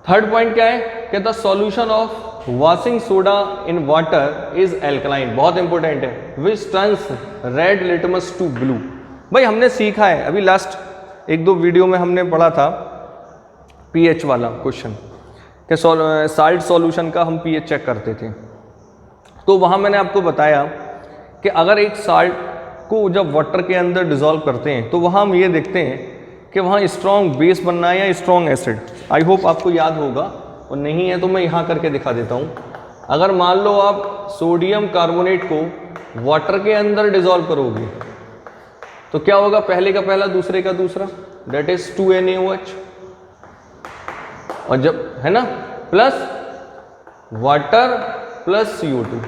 Speaker 1: थर्ड पॉइंट क्या है कि the solution of washing soda in water is alkaline, बहुत इंपॉर्टेंट है। Which turns red litmus to blue. भाई हमने सीखा है अभी लास्ट एक दो वीडियो में हमने पढ़ा था पीएच वाला क्वेश्चन कि साल्ट सॉल्यूशन का हम पीएच चेक करते थे। तो वहाँ मैंने आपको बताया कि अगर एक साल्ट को जब वाटर के अंदर डिज़ोल्व करते हैं तो वहाँ हम ये देखते हैं कि वहाँ स्ट्रॉन्ग बेस बनना है या स्ट्रॉन्ग एसिड। आई होप आपको याद होगा, और नहीं है तो मैं यहाँ करके दिखा देता हूँ। अगर मान लो आप सोडियम कार्बोनेट को वाटर के अंदर डिज़ोल्व करोगे तो क्या होगा? पहले का पहला, दूसरे का दूसरा, दैट इज 2NaOH, और जब है ना प्लस वाटर प्लस CO2।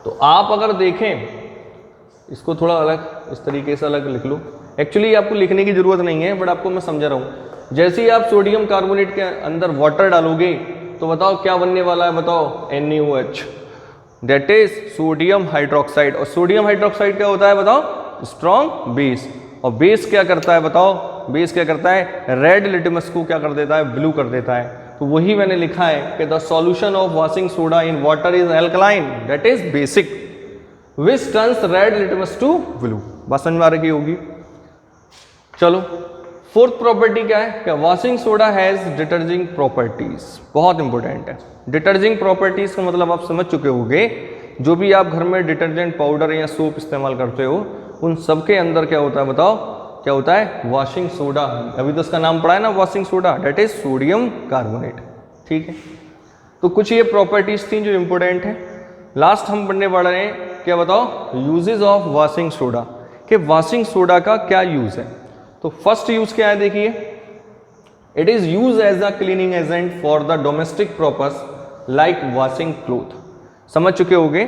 Speaker 1: तो आप अगर देखें इसको थोड़ा अलग इस तरीके से अलग लिख लो। एक्चुअली आपको लिखने की जरूरत नहीं है, बट आपको मैं समझा रहा हूँ। जैसे ही आप सोडियम कार्बोनेट के अंदर वाटर डालोगे तो बताओ क्या बनने वाला है? बताओ NaOH, that is sodium hydroxide. और सोडियम हाइड्रोक्साइड क्या होता है? बताओ स्ट्रॉन्ग बेस। और बेस क्या करता है? बताओ बेस क्या करता है? रेड लिटमस को क्या कर देता है? ब्लू कर देता है। तो वही मैंने लिखा है कि the solution of washing soda in water is alkaline, that is basic, which turns red litmus to blue. बात समझ में आ रही होगी। चलो फोर्थ प्रॉपर्टी क्या है? क्या वॉशिंग सोडा हैज डिटर्जिंग प्रॉपर्टीज, बहुत इंपॉर्टेंट है। डिटर्जिंग प्रॉपर्टीज का मतलब आप समझ चुके होंगे। जो भी आप घर में डिटर्जेंट पाउडर या सोप इस्तेमाल करते हो उन सब के अंदर क्या होता है? बताओ क्या होता है? Washing soda. अभी तो उसका नाम पड़ा है ना washing soda, that is sodium carbonate. ठीक है, तो कुछ ये प्रॉपर्टीज थी जो इंपॉर्टेंट है। लास्ट हम पढ़ने वाले हैं क्या? बताओ यूजेस ऑफ वॉशिंग सोडा, कि वॉशिंग सोडा का क्या यूज है। तो फर्स्ट यूज क्या है? देखिए, it is use as a cleaning agent for the domestic purpose like washing cloth. समझ चुके होंगे,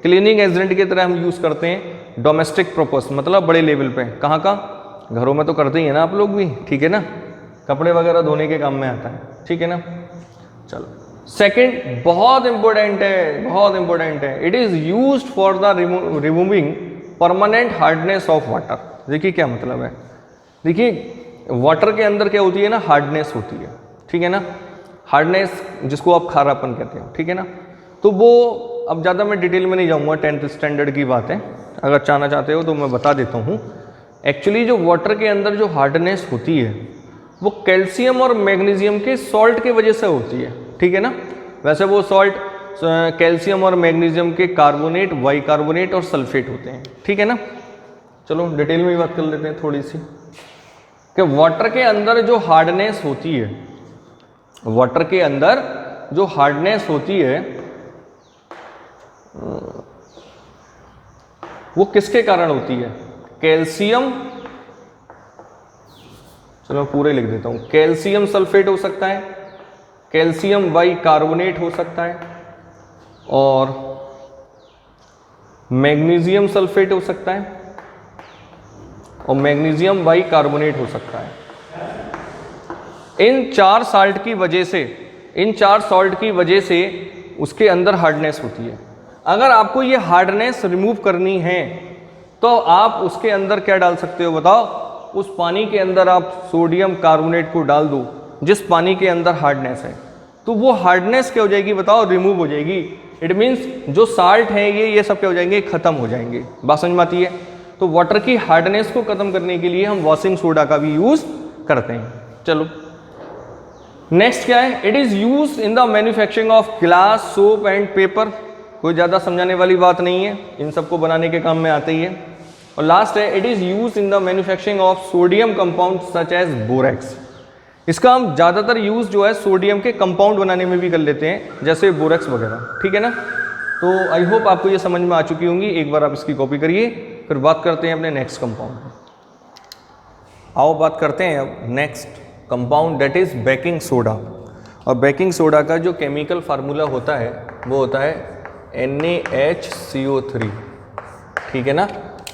Speaker 1: क्लीनिंग एजेंट की तरह हम यूज करते हैं डोमेस्टिक पर्पस, मतलब बड़े लेवल पे। कहाँ का? घरों में तो करते ही है ना आप लोग भी, ठीक है ना। कपड़े वगैरह धोने के काम में आता है, ठीक है ना। चलो सेकंड बहुत इंपॉर्टेंट है, बहुत इंपॉर्टेंट है। It is used for the removing permanent hardness of water. देखिए क्या मतलब है। देखिए वाटर के अंदर क्या होती है ना? हार्डनेस होती है, ठीक है ना। हार्डनेस जिसको आप खारापन कहते हो, ठीक है ना। तो वो अब ज़्यादा मैं डिटेल में नहीं जाऊँगा, 10th स्टैंडर्ड की बात है। अगर जानना चाहते हो तो मैं बता देता हूँ। एक्चुअली जो वाटर के अंदर जो हार्डनेस होती है वो कैल्शियम और मैग्नीशियम के सॉल्ट की वजह से होती है, ठीक है ना। वैसे वो सॉल्ट कैल्शियम और मैग्नीशियम के कार्बोनेट, बाइकार्बोनेट और सल्फेट होते हैं, ठीक है ना। चलो डिटेल में ही बात कर लेते हैं थोड़ी सी कि वाटर के अंदर जो हार्डनेस होती है, वाटर के अंदर जो हार्डनेस होती है वो किसके कारण होती है? कैल्शियम, चलो मैं पूरे लिख देता हूं। कैल्शियम सल्फेट हो सकता है, कैल्शियम बाइकार्बोनेट हो सकता है, और मैग्नीशियम सल्फेट हो सकता है और मैग्नीशियम बाइकार्बोनेट हो सकता है। इन चार साल्ट की वजह से उसके अंदर हार्डनेस होती है। अगर आपको ये हार्डनेस रिमूव करनी है तो आप उसके अंदर क्या डाल सकते हो बताओ? उस पानी के अंदर आप सोडियम कार्बोनेट को डाल दो, जिस पानी के अंदर हार्डनेस है, तो वो हार्डनेस क्या हो जाएगी बताओ? रिमूव हो जाएगी। इट मीन्स जो साल्ट है ये सब क्या हो जाएंगे? खत्म हो जाएंगे। बात समझ में आती है? तो वाटर की हार्डनेस को खत्म करने के लिए हम वॉशिंग सोडा का भी यूज करते हैं। चलो नेक्स्ट क्या है? It is use in the manufacturing of glass, soap and paper. कोई ज़्यादा समझाने वाली बात नहीं है, इन सबको बनाने के काम में आते ही है। और लास्ट है, it is use in the manufacturing of sodium compound such as borax. इसका हम ज़्यादातर यूज जो है सोडियम के कंपाउंड बनाने में भी कर लेते हैं, जैसे बोरेक्स वगैरह। ठीक है ना? तो आई होप आपको ये समझ में आ चुकी होंगी। एक बार आप इसकी कॉपी करिए, फिर बात करते हैं अपने नेक्स्ट कंपाउंड। आओ बात करते हैं अब next compound, that is baking soda. और बेकिंग सोडा का जो केमिकल फार्मूला होता है वो होता है NaHCO3। ठीक है ना?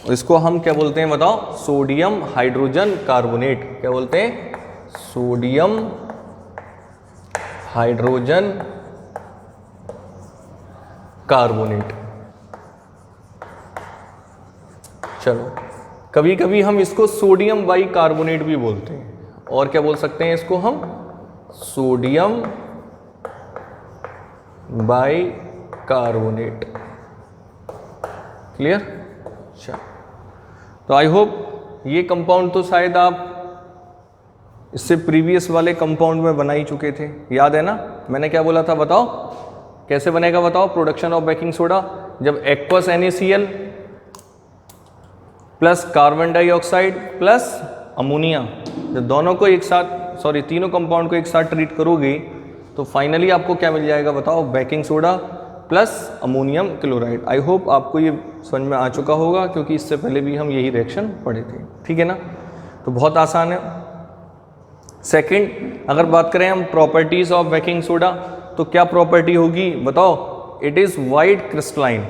Speaker 1: इसको हम क्या बोलते हैं बताओ? Sodium hydrogen carbonate. क्या बोलते हैं? Sodium hydrogen carbonate. चलो कभी कभी हम इसको सोडियम बाइकार्बोनेट भी बोलते हैं, और क्या बोल सकते हैं इसको हम? Sodium bicarbonate. क्लियर? अच्छा, तो आई होप ये कंपाउंड तो शायद आप इससे प्रीवियस वाले कंपाउंड में बना ही चुके थे। याद है ना मैंने क्या बोला था? बताओ कैसे बनेगा बताओ? प्रोडक्शन ऑफ बेकिंग सोडा, जब aqueous NaCl plus carbon dioxide plus ammonia, जब दोनों को एक साथ, तीनों कंपाउंड को एक साथ ट्रीट करोगे तो फाइनली आपको क्या मिल जाएगा बताओ? Baking soda plus ammonium chloride. I hope आपको ये समझ में आ चुका होगा, क्योंकि इससे पहले भी हम यही रिएक्शन पढ़े थे। ठीक है ना? तो बहुत आसान है। सेकंड, अगर बात करें हम प्रॉपर्टीज ऑफ बेकिंग सोडा, तो क्या प्रॉपर्टी होगी बताओ? It is white crystalline.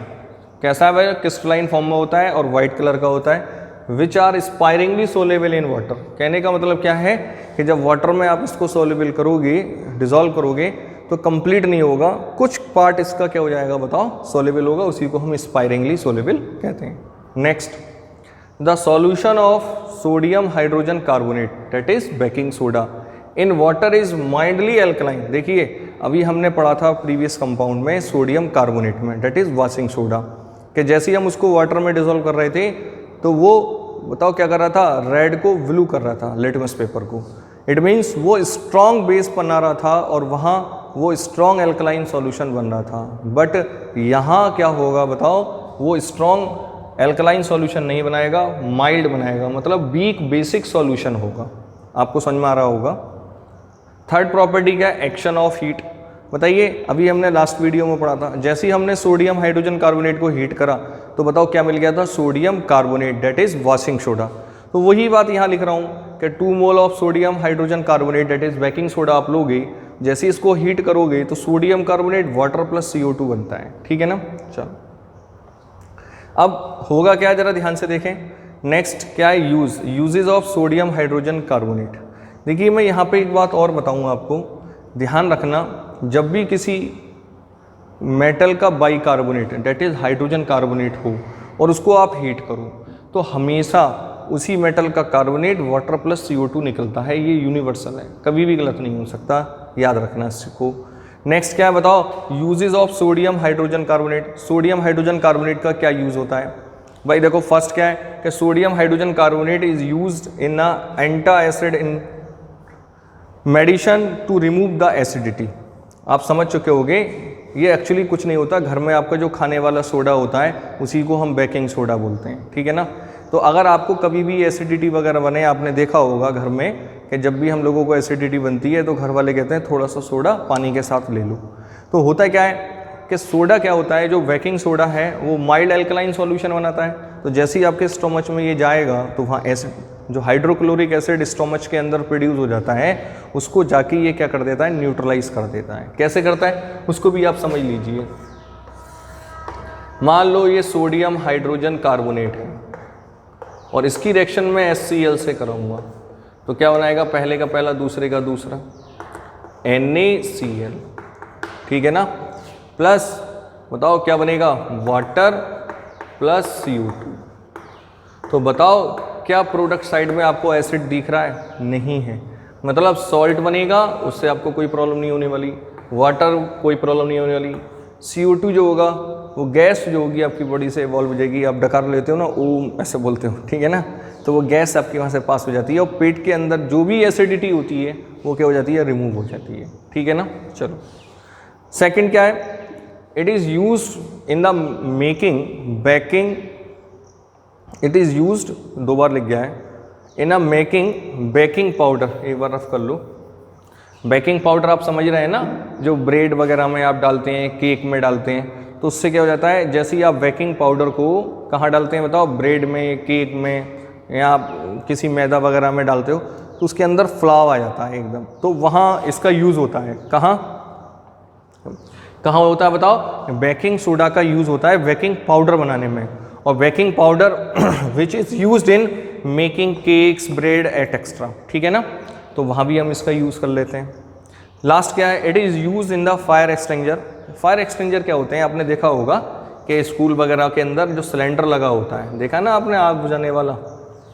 Speaker 1: कैसा है? क्रिस्टलाइन फॉर्म में होता है और वाइट कलर का होता है। Which are sparingly soluble in water. कहने का मतलब क्या है कि जब वाटर में आप इसको सोलेबल करोगे, डिजोल्व करोगे, तो कंप्लीट नहीं होगा, कुछ पार्ट इसका क्या हो जाएगा बताओ? सोलेबल होगा। उसी को हम स्पायरिंगली सोलेबल कहते हैं। Next, the solution of sodium hydrogen carbonate, that is baking soda, in water is mildly alkaline. देखिए अभी हमने पढ़ा था प्रीवियस कंपाउंड में सोडियम कार्बोनेट में, दैट इज वॉशिंग सोडा, कि जैसे ही हम उसको वाटर में डिजोल्व कर रहे थे तो वो बताओ क्या कर रहा था? रेड को ब्लू कर रहा था, लिटमस पेपर को। इट मीन्स वो स्ट्रॉन्ग बेस बना रहा था और वहाँ वो स्ट्रॉन्ग एल्कलाइन सॉल्यूशन बन रहा था। बट यहाँ क्या होगा बताओ? वो स्ट्रॉन्ग एल्कलाइन सॉल्यूशन नहीं बनाएगा, माइल्ड बनाएगा, मतलब वीक बेसिक सॉल्यूशन होगा। आपको समझ में आ रहा होगा। थर्ड प्रॉपर्टी क्या है? Action of heat. बताइए अभी हमने लास्ट वीडियो में पढ़ा था, जैसे ही हमने सोडियम हाइड्रोजन कार्बोनेट को हीट करा तो बताओ क्या मिल गया था? Sodium carbonate, that is washing soda. तो वही बात यहाँ लिख रहा हूँ कि 2 mole of sodium hydrogen carbonate, that is baking soda आप लोगे, जैसे ही इसको हीट करोगे तो sodium carbonate water plus CO2 बनता है। ठीक है ना? चलो अब होगा क्या, जरा ध्यान से देखें। नेक्स्ट क्या है? Usages of sodium hydrogen carbonate. देखिए मैं यहाँ पे एक बात और बताऊँगा आपको, ध्यान रखना। जब भी किसी मेटल का bicarbonate, that is hydrogen carbonate हो और उसको आप हीट करो, तो हमेशा उसी मेटल का कार्बोनेट वाटर प्लस CO2 निकलता है। ये यूनिवर्सल है, कभी भी गलत नहीं हो सकता, याद रखना इसको। नेक्स्ट क्या है बताओ? Uses of sodium hydrogen carbonate. Sodium hydrogen carbonate का क्या यूज़ होता है भाई? देखो फर्स्ट क्या है कि sodium hydrogen carbonate is used in a antacid in medicine to remove the acidity. आप समझ चुके होंगे, ये एक्चुअली कुछ नहीं होता, घर में आपका जो खाने वाला सोडा होता है उसी को हम बेकिंग सोडा बोलते हैं। ठीक है ना? तो अगर आपको कभी भी एसिडिटी वगैरह बने, आपने देखा होगा घर में कि जब भी हम लोगों को एसिडिटी बनती है तो घर वाले कहते हैं थोड़ा सा सोडा पानी के साथ ले लो। तो होता क्या है कि सोडा क्या होता है, जो बेकिंग सोडा है वो माइल्ड एल्कलाइन सॉल्यूशन बनाता है। तो जैसे ही आपके स्टोमच में ये जाएगा तो वहाँ एसिड, जो हाइड्रोक्लोरिक एसिड स्टोमच के अंदर प्रोड्यूस हो जाता है, उसको जाके ये क्या कर देता है? न्यूट्रलाइज कर देता है। कैसे करता है उसको भी आप समझ लीजिए। मान लो ये सोडियम हाइड्रोजन कार्बोनेट है और इसकी रिएक्शन में HCl से कराऊंगा तो क्या बनाएगा, पहले का पहला दूसरे का दूसरा NaCl, ठीक है ना। प्लस बताओ क्या बनेगा, वाटर प्लस CO2। तो बताओ क्या प्रोडक्ट साइड में आपको एसिड दिख रहा है, नहीं है, मतलब सॉल्ट बनेगा, उससे आपको कोई प्रॉब्लम नहीं होने वाली, वाटर कोई प्रॉब्लम नहीं होने वाली, CO2 जो होगा वो गैस जो होगी आपकी बॉडी से इवॉल्व हो जाएगी, आप डकार लेते हो ना ओ ऐसे बोलते हो, ठीक है ना, तो वो गैस आपके वहाँ से पास हो जाती है और पेट के अंदर जो भी एसिडिटी होती है वो क्या हो जाती है, रिमूव हो जाती है, ठीक है ना। चलो सेकंड क्या है, it is used in the making baking, it is used, दो बार लिख गया है, इन अ मेकिंग बेकिंग पाउडर, एक बार रफ कर लो। बेकिंग पाउडर आप समझ रहे हैं ना, जो ब्रेड वगैरह में आप डालते हैं, केक में डालते हैं, तो उससे क्या हो जाता है, जैसे ही आप बेकिंग पाउडर को कहाँ डालते हैं बताओ, ब्रेड में, केक में या किसी मैदा वगैरह में डालते हो तो उसके अंदर फ्लाव आ जाता है एकदम, तो वहाँ इसका यूज़ होता है, कहाँ कहाँ होता है बताओ, बेकिंग सोडा का यूज़ होता है बेकिंग पाउडर बनाने में, और baking powder which is used in making cakes bread et extra, ठीक है ना, तो वहाँ भी हम इसका यूज़ कर लेते हैं। लास्ट क्या है, it is use in the fire extinguisher. Fire extinguisher क्या होते हैं, आपने देखा होगा कि स्कूल वगैरह के अंदर जो सिलेंडर लगा होता है, देखा ना आपने, आग बुझाने वाला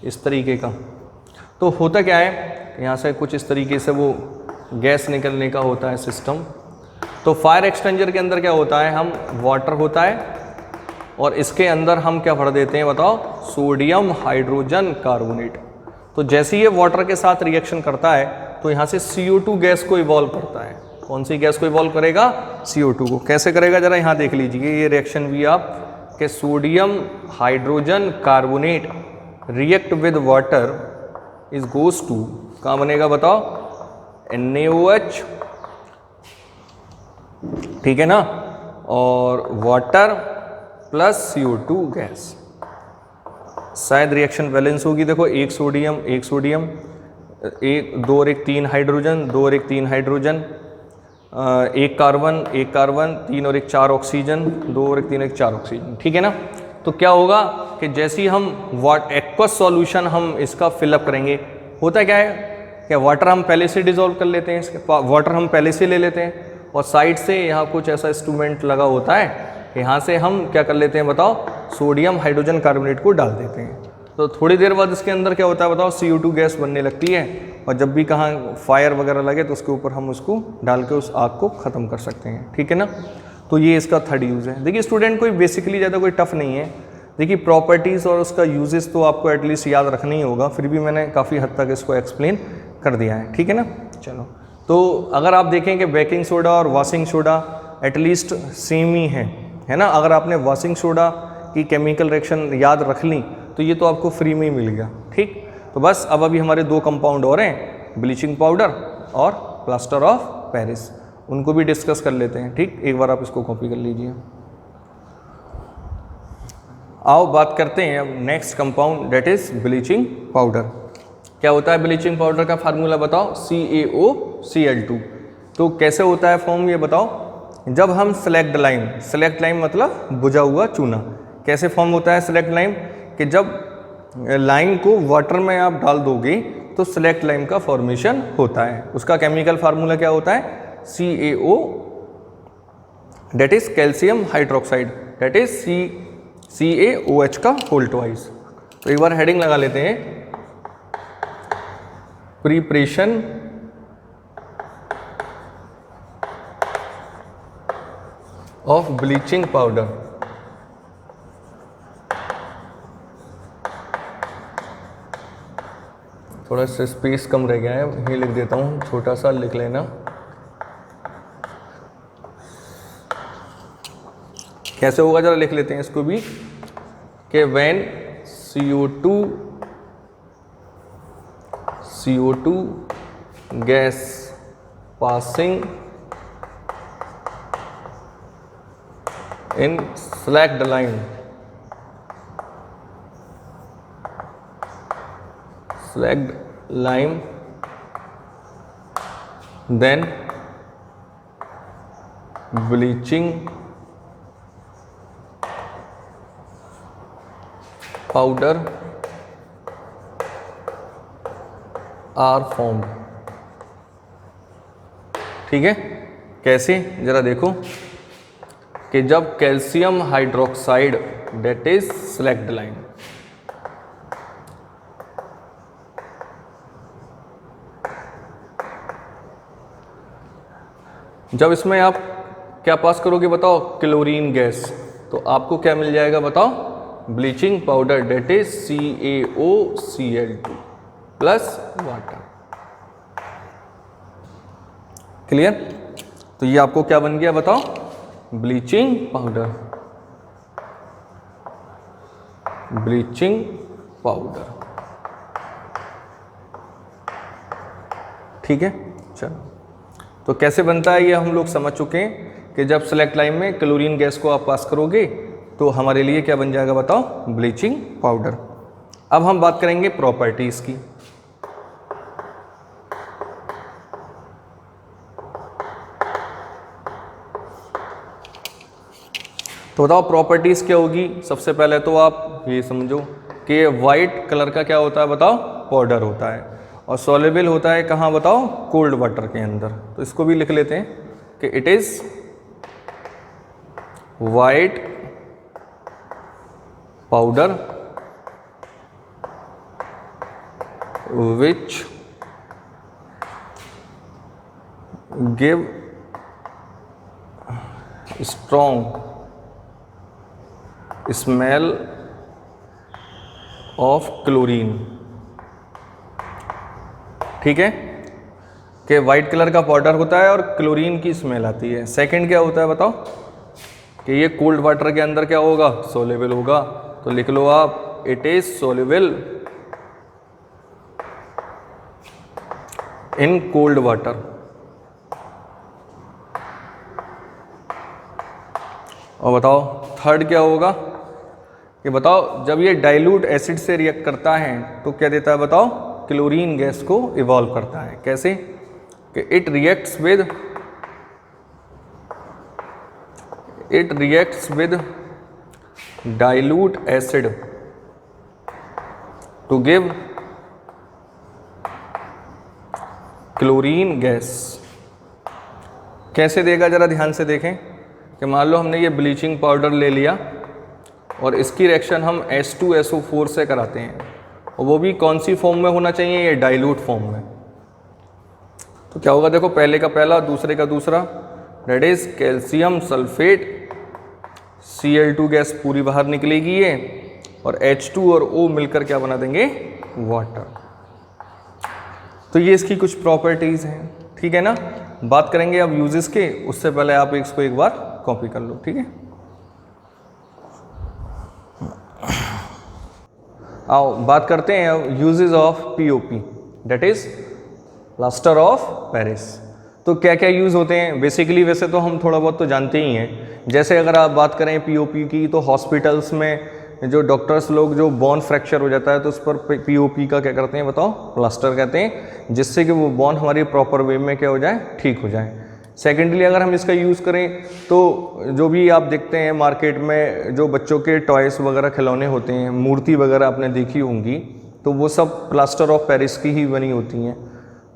Speaker 1: इस तरीके का, तो होता क्या है, यहाँ से कुछ इस तरीके से वो गैस निकलने का होता है सिस्टम। तो फायर एक्सटिंग्विशर के अंदर क्या होता है, हम वाटर होता है और इसके अंदर हम क्या भर देते हैं बताओ, सोडियम हाइड्रोजन कार्बोनेट। तो जैसे ये वाटर के साथ रिएक्शन करता है तो यहाँ से CO2 गैस को इवॉल्व करता है। कौन सी गैस को इवॉल्व करेगा, CO2 को। कैसे करेगा जरा यहाँ देख लीजिए, ये रिएक्शन भी आप के sodium hydrogen carbonate react with water is goes to, कहाँ बनेगा बताओ, NaOH, ठीक है ना, और वाटर प्लस CO2 गैस। शायद रिएक्शन बैलेंस होगी, देखो एक सोडियम एक, दो और एक तीन हाइड्रोजन, दो और एक तीन हाइड्रोजन, एक कार्बन, तीन और एक चार ऑक्सीजन, दो और एक तीन एक चार ऑक्सीजन, ठीक है ना। तो क्या होगा कि जैसे ही हम एक्वस सॉल्यूशन हम इसका फिलअप करेंगे, होता क्या है कि वाटर हम पहले से डिजोल्व कर लेते हैं, इसके वाटर हम पहले से ले लेते हैं और साइड से यहाँ कुछ ऐसा इंस्ट्रूमेंट लगा होता है, यहाँ से हम क्या कर लेते हैं बताओ, सोडियम हाइड्रोजन कार्बोनेट को डाल देते हैं। तो थोड़ी देर बाद इसके अंदर क्या होता है बताओ, CO2 गैस बनने लगती है और जब भी कहाँ फायर वगैरह लगे तो उसके ऊपर हम उसको डाल के उस आग को ख़त्म कर सकते हैं, ठीक है ना। तो ये इसका थर्ड यूज़ है। देखिए स्टूडेंट, कोई बेसिकली ज़्यादा कोई टफ नहीं है। देखिए प्रॉपर्टीज़ और उसका यूजेस तो आपको एटलीस्ट याद रखना ही होगा, फिर भी मैंने काफ़ी हद तक इसको एक्सप्लेन कर दिया है, ठीक है ना। चलो, तो अगर आप देखें कि बेकिंग सोडा और वॉशिंग सोडा एटलीस्ट सेम ही है ना। अगर आपने वॉशिंग सोडा की केमिकल रिएक्शन याद रख ली तो ये तो आपको फ्री में ही मिल गया, ठीक। तो बस अब अभी हमारे दो कंपाउंड और हैं, ब्लीचिंग पाउडर और प्लास्टर ऑफ पेरिस, उनको भी डिस्कस कर लेते हैं, ठीक। एक बार आप इसको कॉपी कर लीजिए। आओ बात करते हैं अब next compound, that is bleaching powder. क्या होता है ब्लीचिंग पाउडर का फार्मूला बताओ, CaOCl2। तो कैसे होता है फॉर्म ये बताओ। जब हम सेलेक्ट लाइम मतलब बुझा हुआ चूना, कैसे फॉर्म होता है सेलेक्ट लाइम, कि जब लाइम को वाटर में आप डाल दोगे तो सेलेक्ट लाइम का फॉर्मेशन होता है। उसका केमिकल फार्मूला क्या होता है, CaO, that is calcium hydroxide, that is CaOH का होल ट्वाइस। तो एक बार हेडिंग लगा लेते हैं, प्रिपरेशन ऑफ ब्लीचिंग पाउडर। थोड़ा सा स्पेस कम रह गया है, ये लिख देता हूँ, छोटा सा लिख लेना। कैसे होगा जरा लिख लेते हैं इसको भी, कि when CO2 gas passing in select line, then bleaching powder are formed. ठीक है, कैसे जरा देखो कि जब calcium hydroxide that is slaked lime, जब इसमें आप क्या पास करोगे बताओ, क्लोरीन गैस, तो आपको क्या मिल जाएगा बताओ, bleaching powder that is CaOCl2 plus water. Clear? तो ये आपको क्या बन गया बताओ, ब्लीचिंग पाउडर, ब्लीचिंग पाउडर। ठीक है, चलो तो कैसे बनता है ये हम लोग समझ चुके हैं कि जब सेलेक्ट लाइन में क्लोरीन गैस को आप पास करोगे तो हमारे लिए क्या बन जाएगा बताओ, ब्लीचिंग पाउडर। अब हम बात करेंगे प्रॉपर्टीज की। तो बताओ प्रॉपर्टीज क्या होगी। सबसे पहले तो आप ये समझो कि वाइट कलर का क्या होता है बताओ, पाउडर होता है, और सॉल्युबल होता है कहाँ बताओ, कोल्ड वाटर के अंदर। तो इसको भी लिख लेते हैं कि it is white powder which give strong smell of chlorine. ठीक है, कि वाइट कलर का पाउडर होता है और क्लोरीन की स्मेल आती है। सेकंड क्या होता है बताओ, कि ये कोल्ड वाटर के अंदर क्या होगा, सोल्युबल होगा। तो लिख लो आप, it is soluble in cold water. और बताओ थर्ड क्या होगा, कि बताओ जब ये डाइल्यूट एसिड से रिएक्ट करता है तो क्या देता है बताओ, क्लोरीन गैस को इवॉल्व करता है। कैसे, कि it reacts with dilute acid to give chlorine gas. कैसे देगा जरा ध्यान से देखें, कि मान लो हमने ये ब्लीचिंग पाउडर ले लिया और इसकी रिएक्शन हम H2SO4 से कराते हैं, और वो भी कौन सी फॉर्म में होना चाहिए, ये डाइल्यूट फॉर्म में। तो क्या होगा देखो, पहले का पहला दूसरे का दूसरा, that is calcium sulphate, Cl2 gas पूरी बाहर निकलेगी ये, और H2 और O मिलकर क्या बना देंगे, वाटर। तो ये इसकी कुछ प्रॉपर्टीज हैं। ठीक है ना, बात करेंगे अब यूजेस के, उससे पहले आप इसको एक बार कॉपी कर लो। ठीक है, आओ बात करते हैं अब uses of POP, that is plaster of Paris. तो क्या क्या यूज़ होते हैं बेसिकली, वैसे तो हम थोड़ा बहुत तो जानते ही हैं। जैसे अगर आप बात करें POP की, तो हॉस्पिटल्स में जो डॉक्टर्स लोग जो बोन फ्रैक्चर हो जाता है तो उस पर POP का क्या करते हैं बताओ, प्लास्टर कहते हैं, जिससे कि वो बोन हमारी प्रॉपर वे में क्या हो जाए, ठीक हो जाए। सेकेंडली अगर हम इसका यूज़ करें तो जो भी आप देखते हैं मार्केट में जो बच्चों के टॉयस वगैरह खिलौने होते हैं, मूर्ति वगैरह आपने देखी होंगी, तो वो सब प्लास्टर ऑफ पेरिस की ही बनी होती हैं।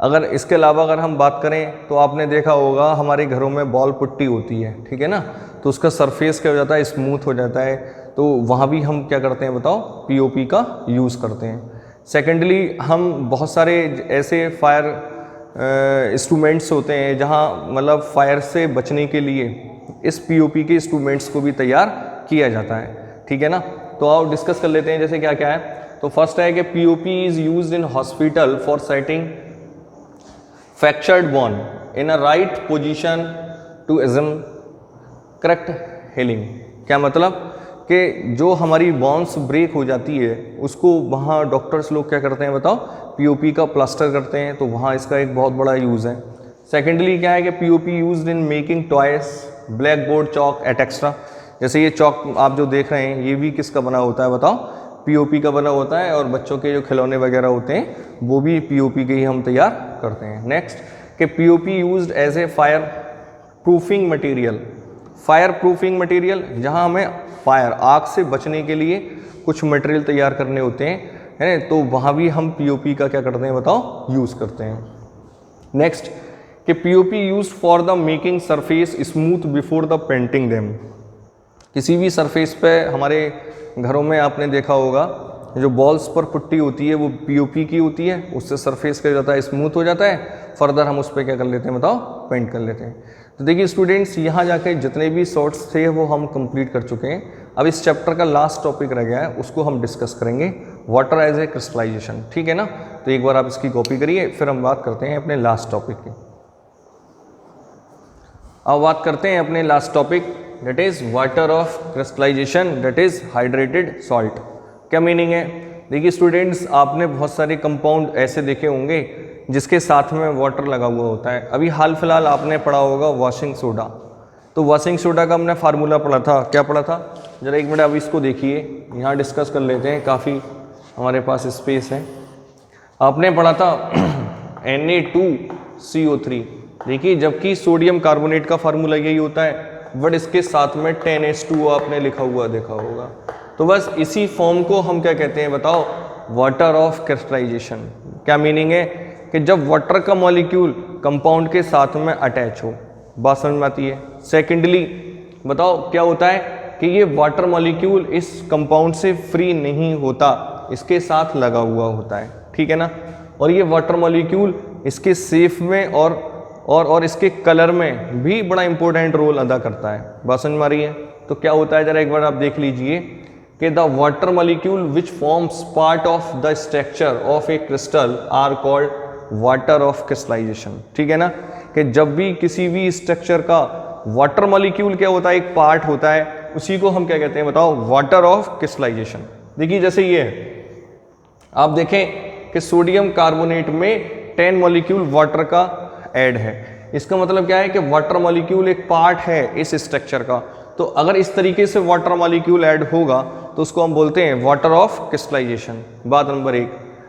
Speaker 1: अगर इसके अलावा अगर हम बात करें तो आपने देखा होगा हमारे घरों में बॉल पुट्टी होती है, ठीक है ना, तो उसका सरफेस क्या हो जाता है, स्मूथ हो जाता है, तो वहाँ भी हम क्या करते हैं बताओ, POP का यूज़ करते हैं। सेकेंडली हम बहुत सारे ऐसे फायर इंस्ट्रूमेंट्स होते हैं जहाँ मतलब फायर से बचने के लिए इस POP के इंस्ट्रूमेंट्स को भी तैयार किया जाता है। ठीक है ना, तो आओ डिस्कस कर लेते हैं जैसे क्या क्या है। तो फर्स्ट है कि POP is used in hospital for setting fractured bone in a right position to assume correct healing। क्या मतलब कि जो हमारी बोन्स ब्रेक हो जाती है उसको वहाँ डॉक्टर्स लोग क्या करते हैं बताओ, POP का प्लास्टर करते हैं, तो वहाँ इसका एक बहुत बड़ा यूज़ है। सेकेंडली क्या है कि POP used in making toys, black board, chalk etcetera. जैसे ये चॉक आप जो देख रहे हैं ये भी किसका बना होता है बताओ, POP का बना होता है, और बच्चों के जो खिलौने वगैरह होते हैं वो भी POP के ही हम तैयार करते हैं। नेक्स्ट कि POP used as a fire proofing material fire proofing material, जहाँ हमें फायर आग से बचने के लिए कुछ मटेरियल तैयार करने होते हैं, है, तो वहाँ भी हम पीओपी का क्या करते हैं बताओ, यूज़ करते हैं। नेक्स्ट कि POP use for the making surface smooth before the painting them. किसी भी सरफेस पे हमारे घरों में आपने देखा होगा जो बॉल्स पर पुट्टी होती है वो पीओपी की होती है, उससे सरफेस क्या जाता है, स्मूथ हो जाता है। फर्दर हम उस पर क्या कर लेते हैं बताओ, पेंट कर लेते हैं। तो देखिए स्टूडेंट्स, यहाँ जाके जितने भी शॉर्ट्स थे वो हम कंप्लीट कर चुके हैं। अब इस चैप्टर का लास्ट टॉपिक रह गया है, उसको हम डिस्कस करेंगे, वाटर एज ए क्रिस्टलाइजेशन, ठीक है ना। तो एक बार आप इसकी कॉपी करिए, फिर हम बात करते हैं अपने लास्ट टॉपिक की। अब बात करते हैं अपने last topic, that is water of crystallisation, that is hydrated salt. क्या मीनिंग है? देखिए स्टूडेंट्स, आपने बहुत सारे कंपाउंड ऐसे देखे होंगे जिसके साथ में वाटर लगा हुआ होता है। अभी हाल फिलहाल आपने पढ़ा होगा वॉशिंग सोडा, तो वॉशिंग सोडा का हमने फार्मूला पढ़ा था, क्या पढ़ा था जरा एक मिनट, अब इसको देखिए, यहाँ डिस्कस कर लेते हैं, काफ़ी हमारे पास स्पेस है। आपने पढ़ा था Na2CO3, देखिए जबकि सोडियम कार्बोनेट का फार्मूला यही होता है, बट इसके साथ में 10H2O आपने लिखा हुआ देखा होगा। तो बस इसी फॉर्म को हम क्या कहते हैं बताओ, वाटर ऑफ क्रिस्टलाइजेशन। क्या मीनिंग है कि जब वाटर का मॉलिक्यूल कंपाउंड के साथ में अटैच हो, बात समझ में आती है। सेकेंडली बताओ क्या होता है कि ये वाटर मॉलिक्यूल इस कंपाउंड से फ्री नहीं होता, इसके साथ लगा हुआ होता है, ठीक है ना। और ये वाटर मॉलिक्यूल इसके शेप में और इसके कलर में भी बड़ा इंपॉर्टेंट रोल अदा करता है, बात समझ में आ रही है। तो क्या होता है जरा एक बार आप देख लीजिए कि the water molecule which forms part of the structure of a crystal are called water of crystallisation, ठीक है ना। कि जब भी किसी भी स्ट्रक्चर का वाटर मॉलिक्यूल क्या होता है, एक पार्ट होता है, उसी को हम क्या कहते हैं बताओ, वाटर ऑफ क्रिस्टलाइजेशन। देखिए जैसे ये है, आप देखें कि सोडियम कार्बोनेट में 10 मॉलिक्यूल वाटर का ऐड है, इसका मतलब क्या है कि वाटर मॉलिक्यूल एक पार्ट है इस स्ट्रक्चर का। तो अगर इस तरीके से वाटर मॉलिक्यूल ऐड होगा तो उसको हम बोलते हैं वाटर ऑफ क्रिस्टलाइजेशन। बात नंबर 1,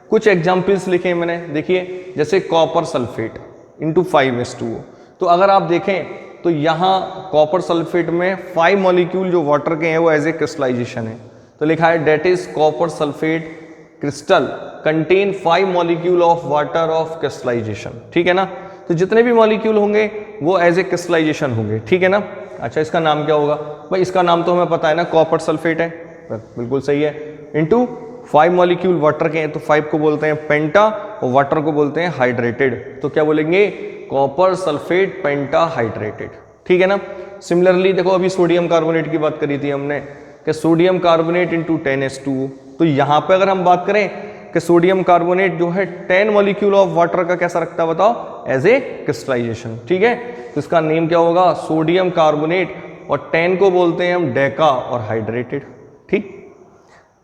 Speaker 1: कुछ एग्जांपल्स लिखे हैं मैंने, देखिए जैसे कॉपर सल्फेट इंटू 5H2O। तो अगर आप देखें तो यहाँ कॉपर सल्फेट में 5 मॉलिक्यूल जो वाटर के हैं वो एज ए क्रिस्टलाइजेशन है, तो लिखा है that is copper sulphate crystal contain 5 molecule of water of crystallisation, ठीक है ना। तो जितने भी मॉलिक्यूल होंगे वो एज ए क्रिस्टलाइजेशन होंगे, ठीक है ना। अच्छा, इसका नाम क्या होगा भाई, इसका नाम तो हमें पता है ना, कॉपर सल्फेट है, बिल्कुल सही है। इनटू 5 मॉलिक्यूल वाटर के हैं, तो 5 को बोलते हैं पेंटा और वाटर को बोलते हैं हाइड्रेटेड, तो क्या बोलेंगे, कॉपर सल्फेट पेंटा हाइड्रेटेड, ठीक है ना। सिमिलरली देखो, अभी सोडियम कार्बोनेट की बात करी थी हमने कि सोडियम कार्बोनेट इंटू 10H2O। तो यहाँ पे अगर हम बात करें कि सोडियम कार्बोनेट जो है 10 मॉलिक्यूल ऑफ वाटर का कैसा रखता है बताओ, एज ए क्रिस्टलाइजेशन, ठीक है। तो इसका नेम क्या होगा, सोडियम कार्बोनेट, और 10 को बोलते हैं हम डेका और हाइड्रेटेड, ठीक।